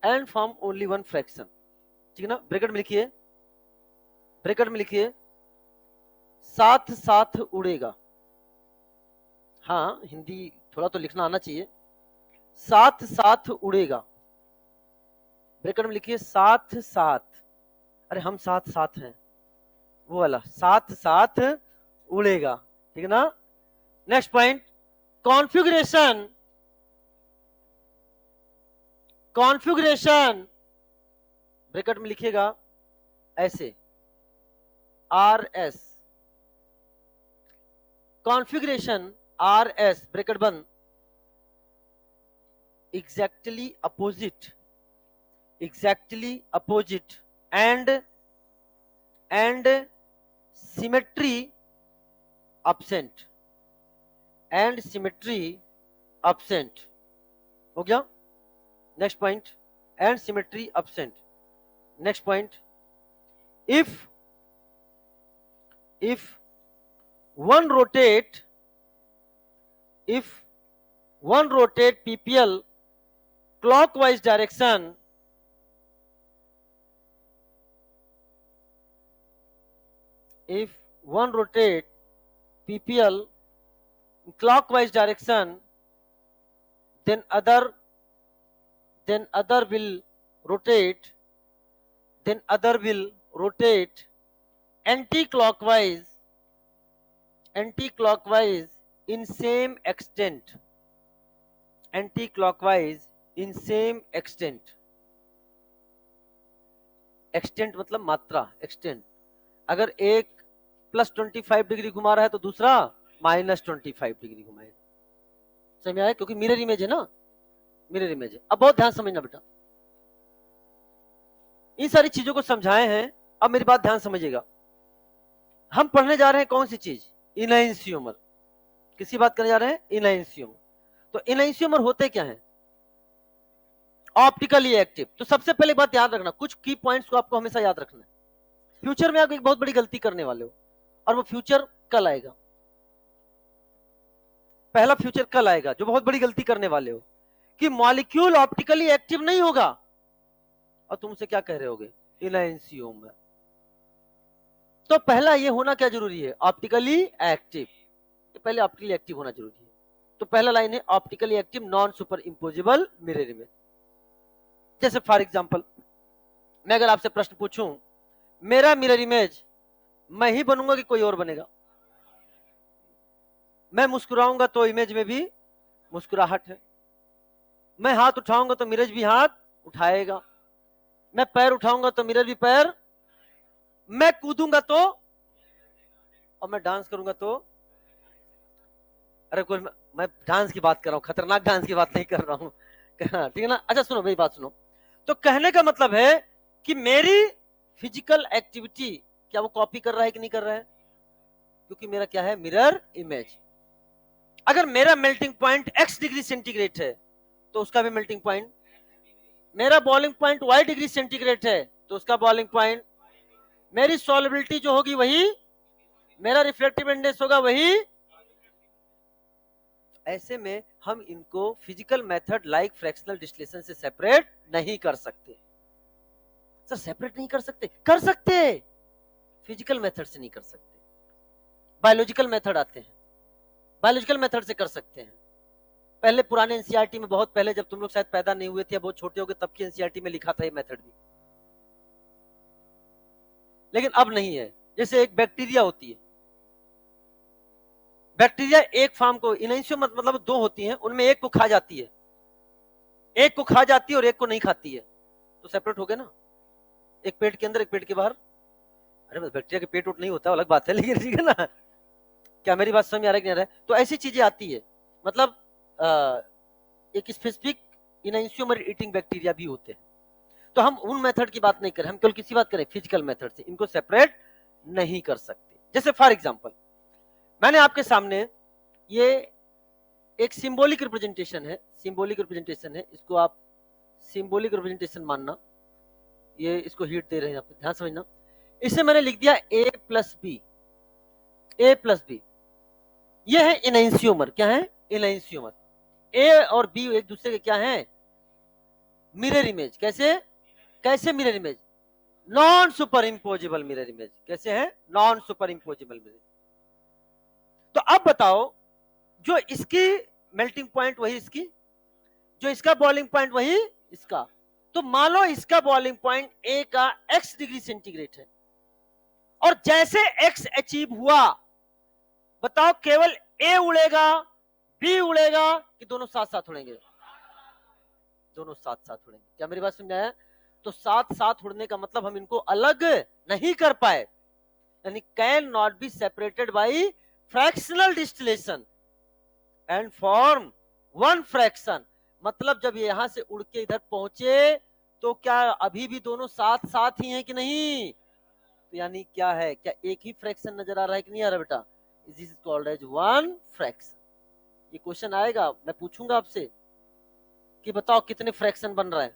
ठीक है ना? Bracket में लिखिए साथ साथ उड़ेगा। हाँ हिंदी थोड़ा तो लिखना आना चाहिए। साथ साथ उड़ेगा, ब्रैकेट में लिखिए साथ साथ, अरे हम साथ साथ हैं वो वाला, साथ साथ उड़ेगा, ठीक है ना? Next point, configuration configuration bracket में लिखिएगा ऐसे RS, कॉन्फ़िगरेशन RS ब्रैकेट बंद, exactly opposite and symmetry absent हो गया। Next point, and symmetry absent। Next point, if one rotate PPL clockwise direction, if one rotate PPL clockwise direction, then other will rotate anti-clockwise in same extent, extent मतलब मात्रा, extent। अगर एक +25 degree घुमा रहा है तो दूसरा -25 डिग्री घुमाएगा। समझ में आया? क्योंकि मिरर इमेज है ना, मिरर इमेज है। अब बहुत ध्यान समझना बेटा, इन सारी चीजों को समझाए हैं, अब मेरी बात ध्यान समझिएगा। हम पढ़ने जा रहे हैं कौन सी चीज? इनलाइंसियोमर। किसी बात करने जा रहे हैं? इनलाइंसियोमर। तो इनलाइंसियोमर होते क्या है? Optically active. तो सबसे पहले बात याद रखना, कुछ की पॉइंट्स को आपको हमेशा याद रखना है। फ्यूचर में आप एक बहुत बड़ी गलती करने वाले हो, और वो फ्यूचर कल आएगा। पहला फ्यूचर कल आएगा जो बहुत बड़ी गलती करने वाले हो, कि मॉलिक्यूल ऑप्टिकली एक्टिव नहीं होगा, और तुम उसे क्या कह रहे होगे? इनलाइंसियोमर। तो पहला ये होना क्या जरूरी है? Optically active. तो पहले ऑप्टिकली एक्टिव होना जरूरी है। तो पहला लाइन है optically active non super imposable mirror image. जैसे फॉर एग्जांपल, मैं अगर आपसे प्रश्न पूछूं, मेरा मिरर इमेज मैं ही बनूंगा कि कोई और बनेगा? मैं मुस्कुराऊंगा तो इमेज में भी मुस्कुराहट है, मैं हाथ उठाऊंगा तो मिरर भी हाथ उठाएगा, मैं पैर उठाऊंगा तो मिरर भी पैर, मैं कूदूंगा तो, और मैं डांस करूंगा तो, अरे कोई, मैं डांस की बात कर रहा हूं, खतरनाक डांस की बात नहीं कर रहा हूं, ठीक है ना? अच्छा सुनो, मेरी बात सुनो। तो कहने का मतलब है कि मेरी फिजिकल एक्टिविटी क्या वो कॉपी कर रहा है कि नहीं कर रहा है? क्योंकि मेरा क्या है? Mirror image. अगर मेरा melting point x degree centigrade है तो उसका भी मेल्टिंग पॉइंट, मेरा boiling point y degree centigrade है तो उसका बॉइलिंग पॉइंट, मेरी सॉल्युबिलिटी जो होगी वही, मेरा रिफ्लेक्टिव इंडेक्स होगा वही। ऐसे में हम इनको physical method like fractional distillation से सेपरेट नहीं कर सकते। सर सेपरेट नहीं कर सकते? कर सकते, फिजिकल मेथड से नहीं कर सकते। बायोलॉजिकल मेथड आते हैं, बायोलॉजिकल मेथड से कर सकते हैं। पहले पुराने एनसीईआरटी में, बहुत पहले जब तुम लोग शायद पैदा नहीं हुए थे, बहुत छोटे हो गए, तब की एनसीईआरटी में लिखा था ये मेथड भी, लेकिन अब नहीं है। जैसे एक बैक्टीरिया होती है, बैक्टीरिया एक फार्म को, इनलाइंसियोमर मतलब दो होती हैं, उनमें एक को खा जाती है, एक को खा जाती है और एक को नहीं खाती है, तो सेपरेट हो गए ना, एक पेट के अंदर एक पेट के बाहर। अरे बैक्टीरिया के पेट उठ नहीं होता, अलग बात है, लेकिन ठीक है ना? क्या मेरी बात समझ में आ रहा है कि नहीं आ रहा है? तो ऐसी चीजें आती है, मतलब एक स्पेसिफिक इनलाइंसियोमर ईटिंग बैक्टीरिया भी होते हैं। तो हम उन मेथड की बात नहीं करें, हम केवल किसी बात करें फिजिकल मेथड से, इनको सेपरेट नहीं कर सकते। जैसे फॉर एग्जांपल, मैंने आपके सामने ये एक सिंबॉलिक रिप्रेजेंटेशन है, सिंबॉलिक रिप्रेजेंटेशन है, इसको आप सिंबॉलिक रिप्रेजेंटेशन मानना। ये इसको हीट दे रहे हैं, आप ध्यान समझना। इसे मैंने लिख दिया a plus B, a plus B. ये है इनलाइंसियोमर। क्या है? इनलाइंसियोमर। a और b एक दूसरे के क्या है? Mirror image. कैसे? कैसे mirror image? Non super imposable mirror image. कैसे है? Non super imposable mirror. तो अब बताओ, जो इसकी मेल्टिंग पॉइंट वही इसकी, जो इसका बॉइलिंग पॉइंट वही इसका। तो मान लो इसका बॉइलिंग पॉइंट ए का x डिग्री सेंटीग्रेड है, और जैसे x अचीव हुआ, बताओ केवल a उड़ेगा, b उड़ेगा, कि दोनों साथ साथ उड़ेंगे? दोनों साथ साथ उड़ेंगे। क्या मेरी बात समझ आया? तो साथ साथ उड़ने का मतलब हम इनको अलग नहीं कर पाए, यानी can not be separated by fractional distillation and form one fraction. मतलब जब ये यहां से उड़ के इधर पहुंचे तो क्या अभी भी दोनों साथ साथ ही हैं कि नहीं? तो यानी क्या है, क्या एक ही फ्रैक्शन नजर आ रहा है कि नहीं आ रहा बेटा? This is called as one fraction. ये क्वेश्चन आएगा, मैं पूछूंगा आपसे कि बताओ कितने फ्रैक्शन बन रहा है।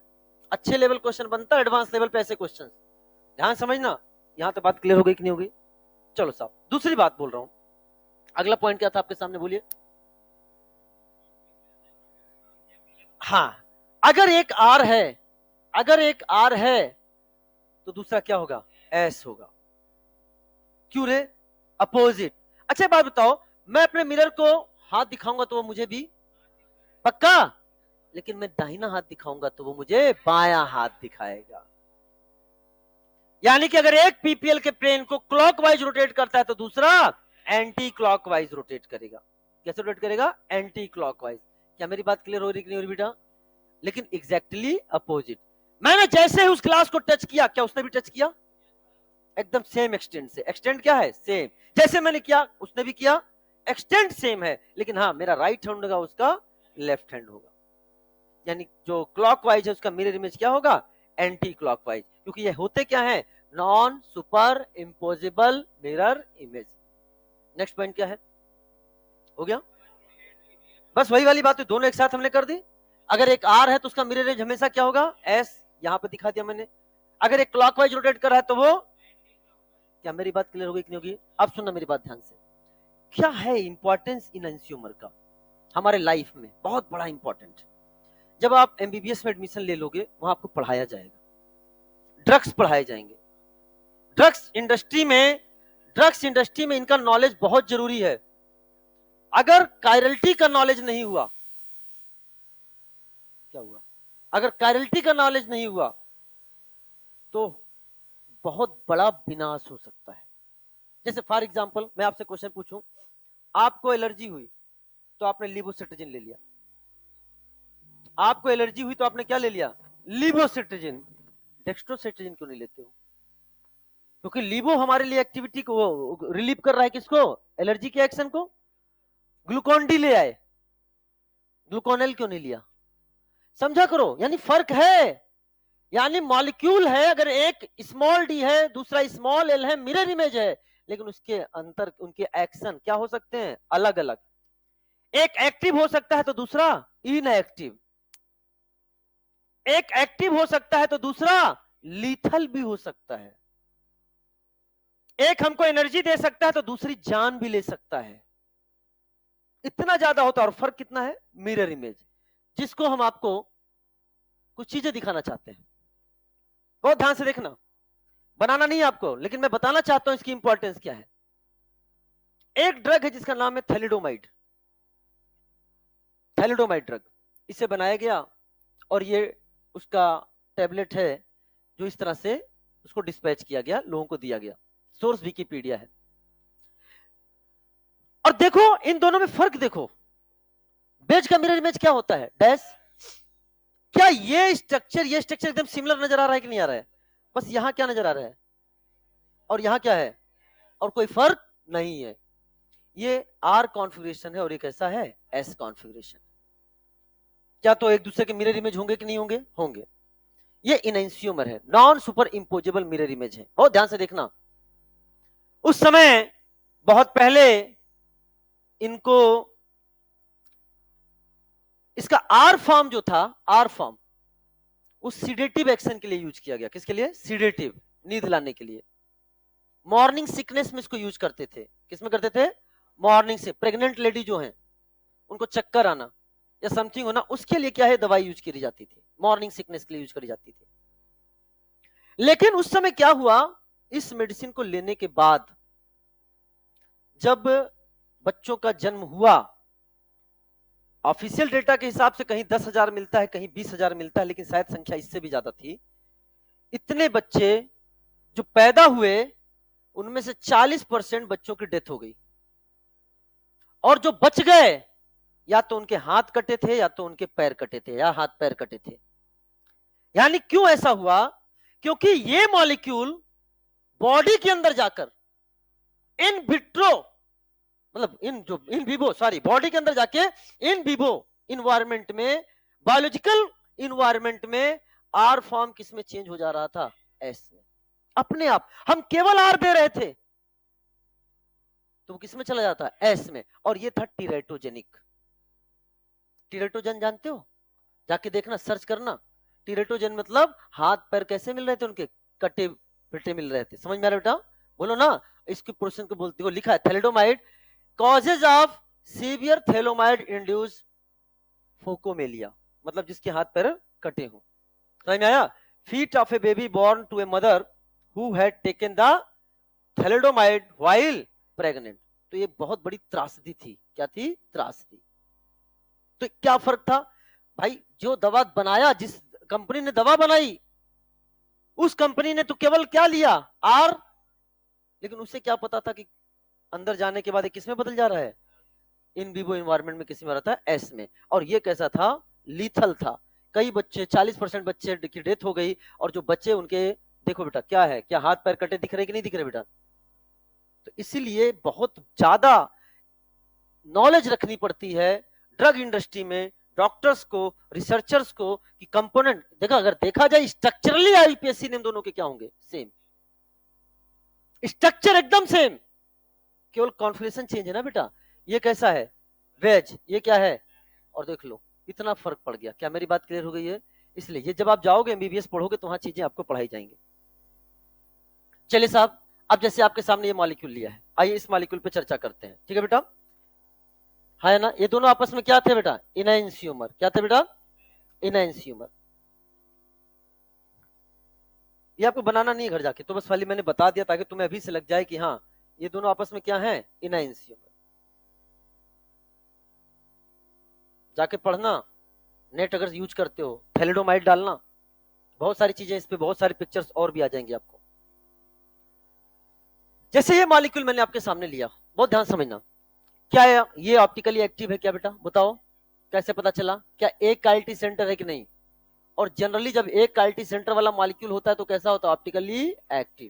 अच्छे लेवल क्वेश्चन बनता है, एडवांस लेवल पे ऐसे क्वेश्चन। ध्यान समझना। यहां तक बात क्लियर हो गई कि नहीं हो गई? चलो साहब, दूसरी बात बोल रहा हूं। अगला पॉइंट क्या था आपके सामने, बोलिए। हाँ, अगर एक आर है, अगर एक आर है तो दूसरा क्या होगा? एस होगा। क्यों रे? अपोजिट। अच्छा बात बताओ, मैं अपने मिरर को हाथ दिखाऊंगा तो वो मुझे भी पक्का, लेकिन मैं दाहिना हाथ दिखाऊंगा तो वो मुझे बायां हाथ दिखाएगा। यानी कि अगर एक पीपीएल के प्लेन को क्लॉकवाइज रोटेट करता है तो दूसरा एंटी क्लॉकवाइज रोटेट करेगा। कैसे रोटेट करेगा? Anti clockwise. क्या मेरी बात क्लियर हो रही कि नहीं हो रही बेटा? लेकिन एग्जैक्टली अपोजिट। मैंने जैसे ही उस ग्लास को टच किया, क्या उसने भी टच किया? एकदम सेम एक्सटेंड से। एक्सटेंड क्या है? सेम। जैसे मैंने किया उसने भी किया, एक्सटेंड सेम है, लेकिन हाँ मेरा राइट हैंड होगा, उसका लेफ्ट हैंड होगा। यानी जो क्लॉकवाइज है उसका मिरर इमेज क्या होगा? Anti clockwise. क्योंकि ये होते क्या है? Non super imposable mirror image. Next point क्या है? हो गया? बस वही वाली बात है, दोनों एक साथ हमने कर दी। अगर एक आर है तो उसका मिरर इमेज हमेशा क्या होगा? एस। यहां पर दिखा दिया मैंने। अगर एक क्लॉकवाइज रोटेट कर रहा है तो वो, क्या मेरी बात क्लियर होगी कि नहीं होगी? अब सुनना मेरी बात ध्यान से। क्या है इंपॉर्टेंस इन एंस्यूमर का हमारे लाइफ में? बहुत बड़ा इंपॉर्टेंट। जब आप एमबीबीएस में एडमिशन ले लोगे, वहां आपको पढ़ाया जाएगा, ड्रग्स पढ़ाए जाएंगे। ड्रग्स इंडस्ट्री में इनका नॉलेज बहुत जरूरी है। अगर कायरल्टी का नॉलेज नहीं हुआ, क्या हुआ? अगर कायरल्टी का नॉलेज नहीं हुआ तो बहुत बड़ा विनाश हो सकता है। जैसे फॉर एग्जांपल मैं आपसे क्वेश्चन पूछूं, आपको एलर्जी हुई तो आपने लीवोसिट्रिजिन ले लिया। आपको एलर्जी हुई तो आपने क्या ले लिया? लीवोसिट्रिजिन। डेक्स्ट्रोसिट्रिजिन क्यों नहीं लेते हो? क्योंकि लीवो हमारे लिए एक्टिविटी को रिलीव कर रहा है, किसको? एलर्जी के एक्शन को। ग्लूकोन डी ले आए, ग्लूकोनेल क्यों नहीं लिया? समझा करो, यानी फर्क है। यानी मॉलिक्यूल है, अगर एक स्मॉल डी है दूसरा स्मॉल एल है, मिरर इमेज है, लेकिन उसके अंतर उनके एक्शन क्या हो सकते हैं? अलग अलग। एक एक्टिव हो सकता है तो दूसरा इनएक्टिव। एक एक्टिव हो सकता है तो दूसरा लीथल भी हो सकता है। एक हमको एनर्जी दे सकता है तो दूसरी जान भी ले सकता है। इतना ज्यादा होता है। और फर्क कितना है? मिरर इमेज, जिसको हम आपको कुछ चीजें दिखाना चाहते हैं। बहुत ध्यान से देखना, बनाना नहीं है आपको, लेकिन मैं बताना चाहता हूं इसकी इंपॉर्टेंस क्या है। एक ड्रग है जिसका नाम है थैलिडोमाइड। थैलिडोमाइड ड्रग, इसे बनाया गया और ये उसका टैबलेट है जो इस तरह से उसको डिस्पैच किया गया, लोगों को दिया गया। सोर्स विकिपीडिया है। और देखो इन दोनों में फर्क देखो। बेज का मिरर इमेज क्या होता है? डैश। क्या ये स्ट्रक्चर एकदम सिमिलर नजर आ रहा है कि नहीं आ रहा है? बस यहां क्या नजर आ रहा है और यहां क्या है, और कोई फर्क नहीं है। ये आर कॉन्फ़िगरेशन है और एक ऐसा है एस कॉन्फ़िगरेशन। क्या तो एक दूसरे के मिरर इमेज होंगे कि नहीं होंगे? होंगे। ये इनएंस्यूमर है, non super imposable mirror image है। बहुत ध्यान से देखना। उस समय बहुत पहले इनको, इसका आर फॉर्म जो था, आर फॉर्म उस सीडेटिव एक्शन के लिए यूज किया गया। किसके लिए? सीडेटिव, नींद लाने के लिए। मॉर्निंग सिकनेस में इसको यूज करते थे। किसमें करते थे? मॉर्निंग से प्रेग्नेंट लेडी जो है उनको चक्कर आना या समथिंग होना, उसके लिए क्या है दवाई यूज करी जाती थी, मॉर्निंग सिकनेस के लिए यूज करी जाती थी। लेकिन उस समय क्या हुआ, इस मेडिसिन को लेने के बाद जब बच्चों का जन्म हुआ, ऑफिशियल डेटा के हिसाब से कहीं 10,000 मिलता है, कहीं 20,000 मिलता है, लेकिन शायद संख्या इससे भी ज्यादा थी। इतने बच्चे जो पैदा हुए उनमें से 40% बच्चों की डेथ हो गई। और जो बच गए या तो उनके हाथ कटे थे या तो उनके पैर कटे थे या हाथ पैर कटे थे। यानी क्यों ऐसा हुआ? क्योंकि ये मॉलिक्यूल बॉडी के अंदर जाकर इन विट्रो, मतलब इन विवो, सॉरी, बॉडी के अंदर जाके इन विवो इन्वायरमेंट में, बायोलॉजिकल इन्वायरमेंट में आर फॉर्म किस में चेंज हो जा रहा था? एस में। अपने आप हम केवल आर दे रहे थे तो वो किस में चला जाता है? एस में। और ये था टीरेटोजेनिक। टीरेटोजन जानते हो? जाके देखना, सर्च करना। टीरेटोजन मतलब हाथ पैर कैसे मिल रहे थे उनके? कटे पिटे मिल रहे थे। समझ में आ रहा है बेटा? बोलो ना। इसकी पोर्शन को बोलते हो, लिखा है thalidomide causes of severe thalidomide induce phocomelia, मतलब जिसके हाथ पैर कटे हो। समझ में आया? Feet of a baby born to a mother who had taken the thalidomide while pregnant. तो ये बहुत बड़ी त्रासदी थी। क्या थी? त्रासदी। तो क्या फर्क था भाई? जो दवा बनाया, जिस कंपनी ने दवा बनाई, उस कंपनी ने तो केवल क्या लिया? आर। लेकिन उसे क्या पता था कि अंदर जाने के बाद किस में बदल जा रहा है? इन विवो एनवायरनमेंट में किस में रहता है? एस में। और ये कैसा था? लीथल था। कई बच्चे, 40% बच्चे की डेथ हो गई। और जो बच्चे उनके, देखो बेटा क्या है, क्या हाथ पैर कटे दिख रहे कि नहीं दिख रहे बेटा? तो इसीलिए बहुत ज्यादा नॉलेज रखनी पड़ती है ड्रग इंडस्ट्री में, डॉक्टर्स को, रिसर्चर्स को, कि कंपोनेंट देखा, अगर देखा जाए स्ट्रक्चरली आईपीएससी ने दोनों के क्या होंगे? सेम स्ट्रक्चर, एकदम सेम, केवल कॉन्फ़िगरेशन चेंज है ना बेटा। ये कैसा है? वेज, ये क्या है? और देख लो इतना फर्क पड़ गया। क्या मेरी बात क्लियर हो गई है? इसलिए ये जब आप जाओगे एमबीबीएस पढ़ोगे तो वहां चीजें आपको पढ़ाई जाएंगी। चलिए साहब, अब जैसे आपके सामने ये मॉलिक्यूल लिया है, आइए इस मॉलिक्यूल पे चर्चा करते हैं। ठीक है बेटा? है ना? ये दोनों आपस में क्या थे बेटा? इनएंशियोमर। क्या थे बेटा? इनएंशियोमर। ये आपको बनाना नहीं है घर जाके, तो बस खाली मैंने बता दिया ताकि तुम्हें अभी से लग जाए कि हाँ ये दोनों आपस में क्या है? इनएंशियोमर। जाके पढ़ना, नेट अगर यूज करते हो, थैलेडोमाइड डालना, बहुत सारी चीजें इस पे, बहुत सारी पिक्चर्स और भी आ जाएंगी आपको। जैसे ये मॉलिक्यूल मैंने आपके सामने लिया, बहुत ध्यान समझना। क्या ये ऑप्टिकली एक्टिव है क्या बेटा? बताओ कैसे पता चला? क्या एक काइल्टी सेंटर है कि नहीं? और जनरली जब एक काइल्टी सेंटर वाला मॉलिक्यूल होता है तो कैसा होता है? Optically active.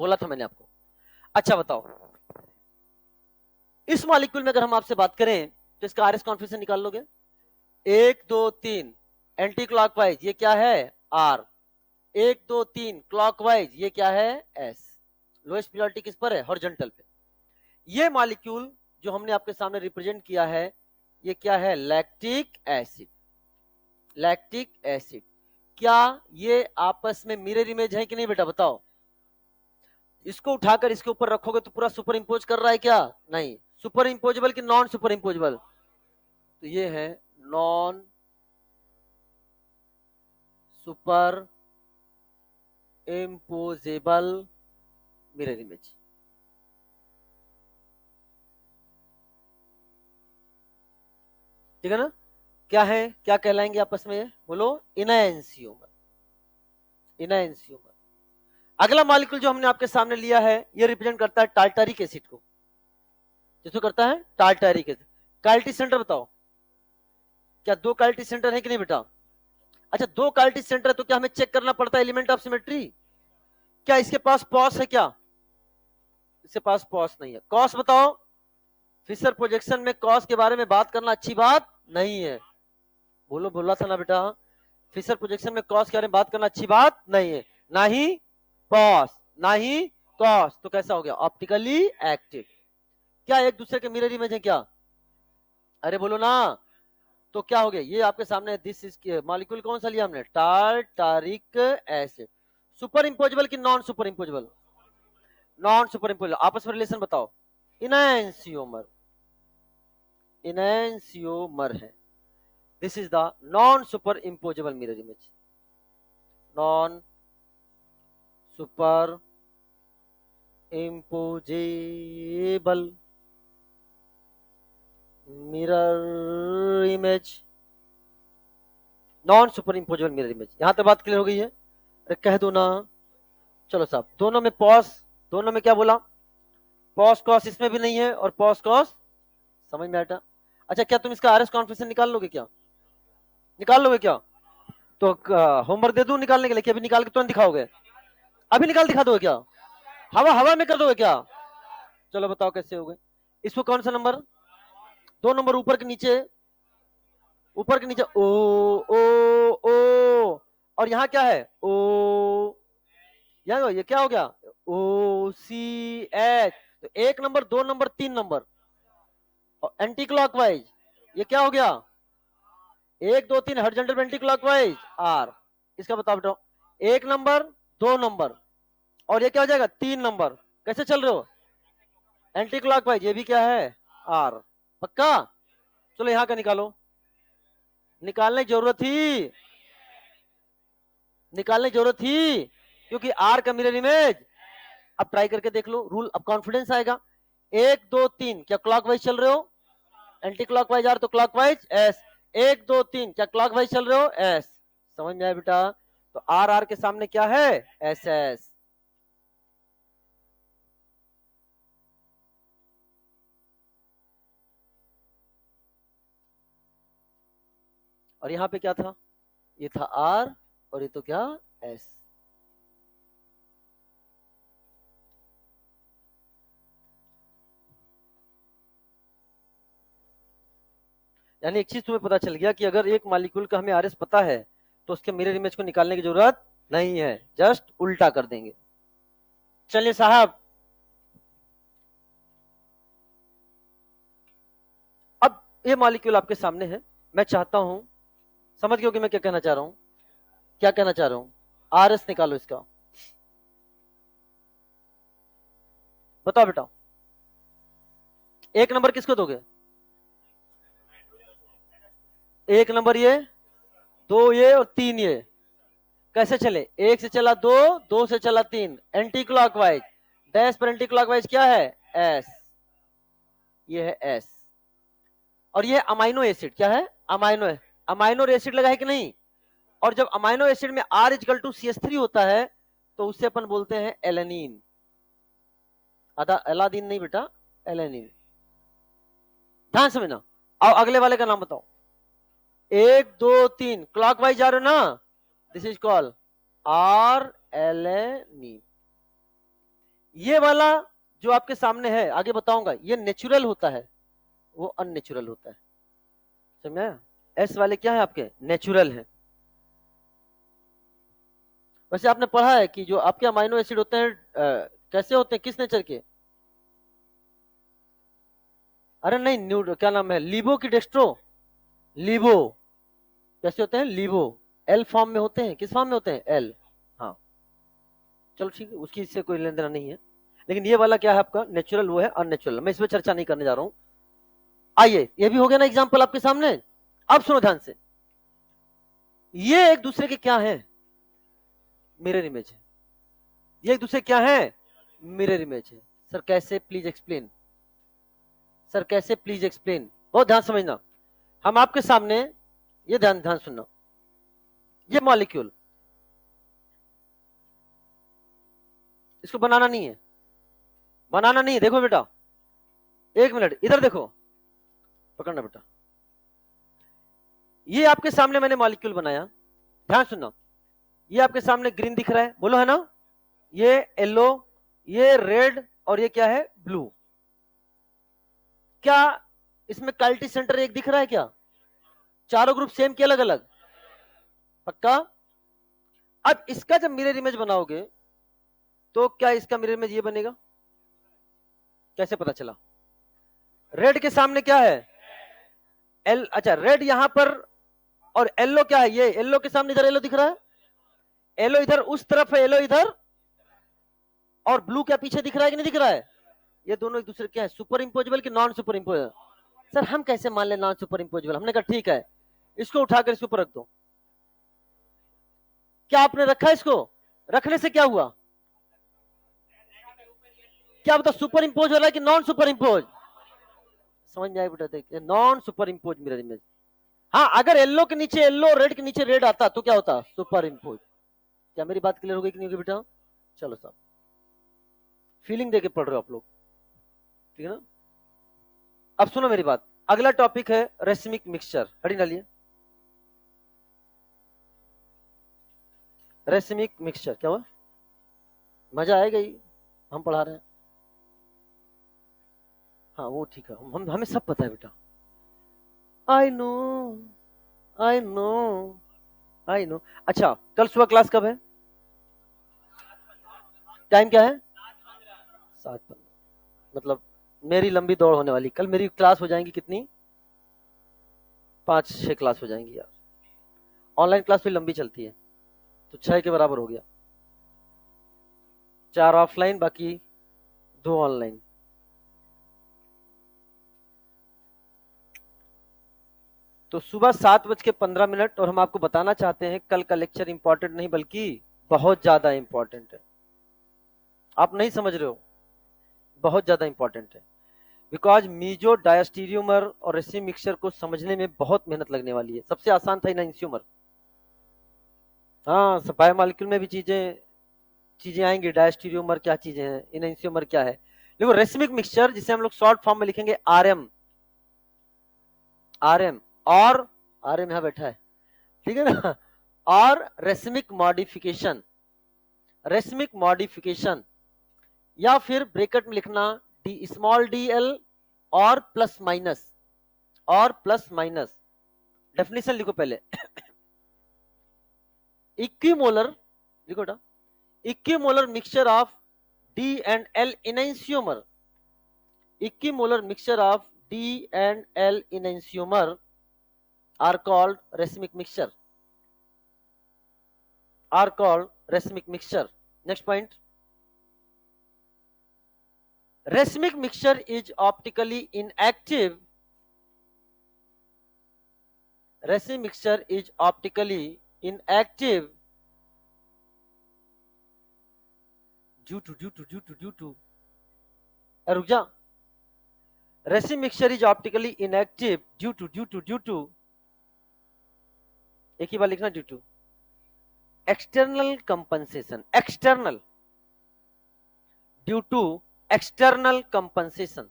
बोला था मैंने आपको। अच्छा बताओ, इस मॉलिक्यूल में अगर हम आपसे बात करें तो इसका आरएस कॉन्फिगरेशन निकाल लोगे? 1 2 3 एंटी क्लॉकवाइज, ये क्या है? आर। 1 2 3 क्लॉकवाइज, ये क्या है? एस। लोएस्ट प्रियोरिटी किस पर है? हॉरिजॉन्टल पे। ये मॉलिक्यूल जो हमने आपके सामने रिप्रेजेंट किया है, ये क्या है? Lactic acid. Lactic acid. क्या ये आपस में मिरर इमेज है कि नहीं बेटा? बताओ। इसको उठाकर इसके ऊपर रखोगे तो पूरा सुपर इंपोज कर रहा है क्या? नहीं। सुपर इंपोजेबल कि नॉन सुपर इंपोजेबल? तो ये है non super imposable mirror image. ठीक है ना? क्या है, क्या कहलाएंगे आपस में? बोलो। इनएंशियोमर। इनएंशियोमर। अगला मॉलिक्यूल जो हमने आपके सामने लिया है, ये रिप्रेजेंट करता है टार्टारिक एसिड को। जिसको करता है टार्टारिक एसिड। काइल्टी सेंटर बताओ, क्या 2 काइल्टी सेंटर है कि नहीं बेटा? अच्छा, 2 काइल्टी सेंटर है तो क्या हमें चेक करना पड़ता है एलिमेंट ऑफ सिमेट्री? क्या इसके पास पॉस है क्या? इसके पास पॉस नहीं है। कॉस बताओ। फिशर प्रोजेक्शन में कॉस के बारे में बात करना अच्छी बात नहीं है। बोलो, बोला था ना बेटा, फिशर प्रोजेक्शन में कॉस के बारे में बात करना अच्छी बात नहीं है। ना ही पॉस, ना ही कॉस, तो कैसा हो गया? Optically active. क्या एक दूसरे के मिरर इमेज है क्या? अरे बोलो ना। तो क्या हो गया? ये आपके सामने दिस इज मॉलिक्यूल कौन सा लिया हमने? Tartaric acid. सुपर इंपोजेबल कि non super imposable? Non super imposable. आपस में रिलेशन बताओ। इनएंशियोमर। इनएंशियोमर है। This is the non super imposable mirror image. Non super imposable mirror image. Non super imposable mirror image. यहां तक बात clear हो गई है? अरे कह दो ना। चलो साहब, दोनों में पॉस, दोनों में क्या बोला? पॉस कॉस इसमें भी नहीं है और पॉस कॉस, समझ में आया? अच्छा, क्या तुम इसका आरएस कॉन्फिगरेशन निकाल लोगे क्या? निकाल लोगे क्या? तो होमवर्क दे दूं निकालने के लिए कि अभी निकाल के तुरंत दिखाओगे? अभी निकाल दिखा दोगे क्या? हवा हवा में कर दोगे क्या? चलो बताओ कैसे होगे। इसको कौन सा नंबर? 2 नंबर ऊपर के नीचे, ऊपर के नीचे ओ ओ ओ, और यहाँ क्या है? ओ, ये क्या हो गया? ओ सी एच। तो 1 नंबर, 2 नंबर, 3 नंबर, और एंटी क्लॉकवाइज ये क्या हो गया? 1 2 3 हॉरिजॉन्टल एंटी क्लॉकवाइज आर। इसका बताओ बेटा, 1 नंबर, 2 नंबर, और ये क्या हो जाएगा? 3 नंबर। कैसे चल रहे हो? Anti clockwise. ये भी क्या है? आर। पक्का? चलो यहां का निकालो। निकालने की जरूरत थी, निकालने की जरूरत थी, क्योंकि आर का मिरर इमेज। अब ट्राई करके देख लो रूल, अब कॉन्फिडेंस आएगा। 1 2 3 क्या क्लॉकवाइज चल रहे हो? एंटी क्लॉकवाइज आर तो क्लॉकवाइज एस। 1 2 3 क्या क्लॉकवाइज चल रहे हो? एस। समझ में आया बेटा? तो आर आर के सामने क्या है? S S. और यहां पे क्या था? ये था आर, और ये तो क्या? एस। यानी एक चीज तुम्हें पता चल गया कि अगर एक मॉलिक्यूल का हमें आरएस पता है तो उसके मिरर इमेज को निकालने की जरूरत नहीं है, जस्ट उल्टा कर देंगे। चलिए साहब, अब ये मॉलिक्यूल आपके सामने है। मैं चाहता हूं, समझ गए हो कि मैं क्या कहना चाह रहा हूं? क्या कहना चाह रहा हूं? आरएस निकालो इसका। बताओ बेटा, 1 नंबर किसको दोगे? 1 नंबर ये, 2 ये, और 3 ये। कैसे चले? 1 से चला 2, 2 से चला 3, एंटी क्लॉकवाइज। डैश पर एंटी क्लॉकवाइज क्या है? एस। ये है एस। और ये अमाइनो एसिड क्या है? अमाइनो, अमाइनो एसिड लगा है कि नहीं? और जब अमाइनो एसिड में आर इजकल टू CH3 होता है तो उससे अपन बोलते हैं एलेनिन। आधा एलादीन नहीं बेटा, एलेनिन। ध्यान समझना। आओ अगले वाले का नाम बताओ। 1 2 3 क्लॉकवाइज जा रहे हो ना? This is called R alanine. ये वाला जो आपके सामने है, आगे बताऊंगा, ये नेचुरल होता है, वो अननेचुरल होता है। समझ में आया? एस वाले क्या है आपके? नेचुरल है। वैसे आपने पढ़ा है कि जो आपके अमाइनो एसिड होते हैं कैसे होते हैं, किस नेचर के? अरे नहीं, क्या नाम है, लिबो की डेस्ट्रो? लिबो। कैसे होते हैं? लिबो। एल फॉर्म में होते हैं। किस फॉर्म में होते हैं? एल। हाँ, चलो ठीक है, उसकी इससे कोई लेन देना नहीं है। लेकिन ये वाला क्या है आपका? नेचुरल, वो है अननेचुरल। मैं इस पर चर्चा नहीं करने जा रहा हूं। आइए, ये भी हो गया ना एग्जाम्पल आपके सामने। अब सुनो ध्यान से, ये एक दूसरे के क्या है? मिरर इमेज है। ये एक दूसरे क्या है? मिरर इमेज है। सर कैसे? Please explain. सर कैसे? Please explain. बहुत ध्यान समझना। हम आपके सामने, ये ध्यान ध्यान सुनना, ये मॉलिक्यूल, इसको बनाना नहीं है, बनाना नहीं है। देखो बेटा, 1 मिनट इधर देखो, पकड़ना बेटा। ये आपके सामने मैंने मॉलिक्यूल बनाया, ध्यान सुनना। ये आपके सामने ग्रीन दिख रहा है, बोलो है ना? ये येलो, ये रेड, और ये क्या है? ब्लू। क्या इसमें क्वालिटी सेंटर एक दिख रहा है क्या? चारों ग्रुप सेम के अलग अलग? पक्का? अब इसका जब मिरर इमेज बनाओगे तो क्या इसका मिरर इमेज ये बनेगा? कैसे पता चला? रेड के सामने क्या है? एल। अच्छा, रेड यहां पर, और येलो क्या है? ये येलो के सामने इधर येलो दिख रहा है, येलो इधर उस तरफ है, येलो इधर, और ब्लू क्या पीछे दिख रहा है कि नहीं दिख रहा है? ये दोनों एक दूसरे क्या है? सुपर इंपोजेबल कि नॉन सुपर इंपोजेबल? सर हम कैसे मान ले नॉन सुपर इंपोजेबल? हमने कहा ठीक है, इसको उठाकर इसके ऊपर रख दो। क्या आपने रखा इसको? रखने से क्या हुआ? क्या बता, सुपर इंपोज हो रहा है कि नॉन सुपर इंपोज? समझ में आया बेटा? देखिए, non super impose mirror image. हाँ, अगर येलो के नीचे येलो, रेड के नीचे रेड आता तो क्या होता? Super impose. क्या मेरी बात क्लियर हो गई कि नहीं होगी बेटा? चलो साहब, फीलिंग देके पढ़ रहे हो आप लोग, ठीक है ना? अब सुनो मेरी बात। अगला टॉपिक है रेसिमिक मिक्सचर। हड़ी डालिए। रेसिमिक मिक्सचर क्या हुआ? मजा आएगा ही, हम पढ़ा रहे हैं। हाँ वो ठीक है, हमें सब पता है बेटा। I know, I know, I know. अच्छा कल सुबह क्लास कब है? टाइम क्या है? 7:15। मतलब मेरी लंबी दौड़ होने वाली। कल मेरी क्लास हो जाएंगी कितनी? 5-6 क्लास हो जाएंगी यार। ऑनलाइन क्लास भी लंबी चलती है, तो 6 के बराबर हो गया। 4 ऑफलाइन, बाकी 2 ऑनलाइन। तो सुबह 7:15। और हम आपको बताना चाहते हैं कल का लेक्चर इंपॉर्टेंट नहीं बल्कि बहुत ज्यादा इंपॉर्टेंट है। आप नहीं समझ रहे हो, बहुत ज्यादा इंपॉर्टेंट है। बिकॉज मीजो डायस्टीरियोमर और रेसिम मिक्सचर को समझने में बहुत मेहनत लगने वाली है। सबसे आसान था इनएंशियोमर। हाँ, बायोमॉलिक्यूल में भी चीजें चीजें आएंगी। डायस्टीरियोमर क्या चीजें हैं, इनएंशियोमर क्या है। देखो रेसिमिक मिक्सचर जिसे हम लोग शॉर्ट फॉर्म में लिखेंगे आरएम। आरएम और आरएम यहां बैठा है, ठीक है ना। और रेसिमिक मॉडिफिकेशन, रेसिमिक मॉडिफिकेशन, या फिर ब्रैकेट में लिखना डी स्मॉल डी एल और प्लस माइनस, और प्लस माइनस। डेफिनेशन लिखो पहले। इक्विमोलर, लिखो बेटा, equimolar mixture of D and L enantiomer, equimolar mixture of D and L enantiomer are called racemic mixture, are called racemic mixture. Next point, racemic mixture is optically inactive, racemic mixture is optically inactive due to रुक जा, racemic mixture is optically inactive due to एक ही बार लिखना, due to external compensation, external, due to external compensation,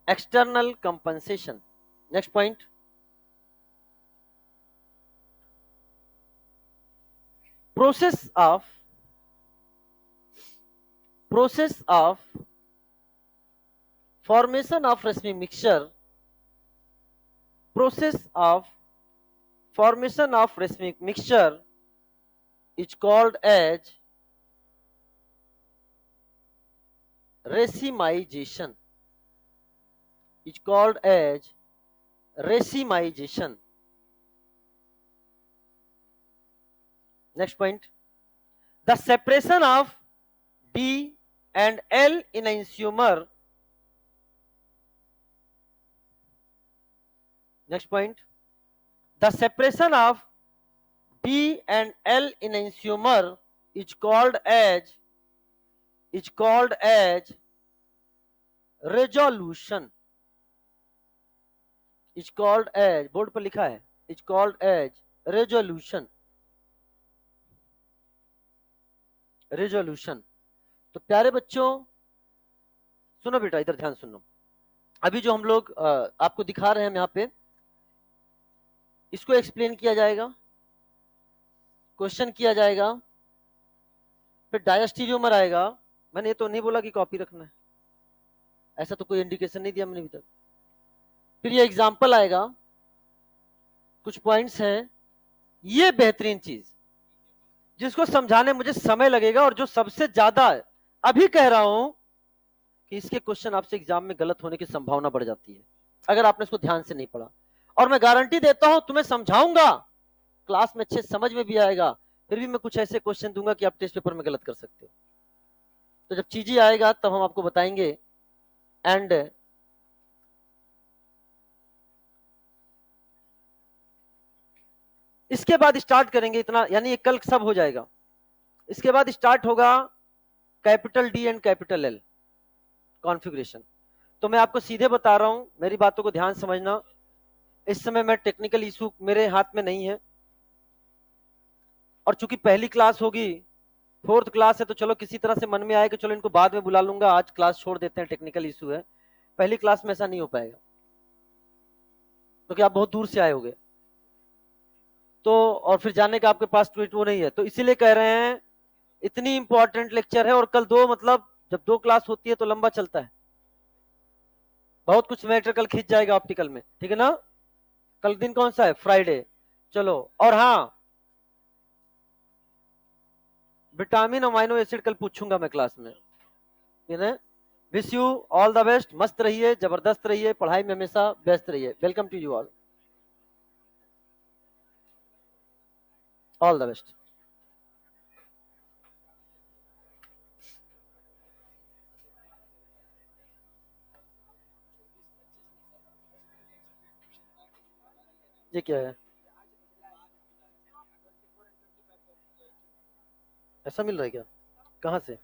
external compensation. Next point, process of formation of racemic mixture, process of formation of racemic mixture is called as racemization, is called as racemization. Next point, the separation of D and L enantiomer. Next point, the separation of D and L enantiomer is called as resolution, is called as, board पर लिखा है, is called as resolution, resolution. तो प्यारे बच्चों सुनो बेटा, इधर ध्यान सुनो। अभी जो हम लोग आपको दिखा रहे हैं यहाँ पे, इसको एक्सप्लेन किया जाएगा, क्वेश्चन किया जाएगा, फिर डायस्टीरियोमर आएगा। मैंने ये तो नहीं बोला कि कॉपी रखना है, ऐसा तो कोई इंडिकेशन नहीं दिया मैंने अभी तक। फिर ये एग्जाम्पल आएगा, कुछ पॉइंट्स हैं। ये बेहतरीन चीज जिसको समझाने मुझे समय लगेगा, और जो सबसे ज्यादा अभी कह रहा हूं कि इसके क्वेश्चन आपसे एग्जाम में गलत होने की संभावना बढ़ जाती है अगर आपने इसको ध्यान से नहीं पढ़ा। और मैं गारंटी देता हूं तुम्हें समझाऊंगा, क्लास में अच्छे समझ में भी आएगा, फिर भी मैं कुछ ऐसे क्वेश्चन दूंगा कि आप टेस्ट पेपर में गलत कर सकते हो। तो जब चीजें आएगा तब हम आपको बताएंगे। एंड इसके बाद स्टार्ट करेंगे इतना, यानी ये कल सब हो जाएगा। इसके बाद स्टार्ट होगा capital D and capital L configuration. तो मैं आपको सीधे बता रहा हूं, मेरी बातों को ध्यान समझना। इस समय मैं टेक्निकल इशू मेरे हाथ में नहीं है, और चूंकि पहली क्लास होगी, 4th क्लास है, तो चलो किसी तरह से मन में आए कि चलो इनको बाद में बुला लूंगा, आज क्लास छोड़ देते हैं, टेक्निकल इशू है। पहली क्लास में ऐसा नहीं हो पाएगा, क्योंकि आप बहुत दूर से आए होंगे। तो और फिर जाने का आपके पास ट्वीट वो नहीं है, तो इसीलिए कह रहे हैं इतनी इंपॉर्टेंट लेक्चर है। और कल दो, मतलब जब दो क्लास होती है तो लंबा चलता है, बहुत कुछ मैटर कल खींच जाएगा ऑप्टिकल में, ठीक है ना। कल दिन कौन सा है, फ्राइडे। चलो, और हाँ, विटामिन अमाइनो एसिड कल पूछूंगा मैं क्लास में, ठीक है। Wish you all the best, मस्त रहिए, जबरदस्त रहिए, पढ़ाई में हमेशा व्यस्त रहिए। Welcome to you all, all the best. ये क्या है, ऐसा मिल रहा है क्या, कहाँ से?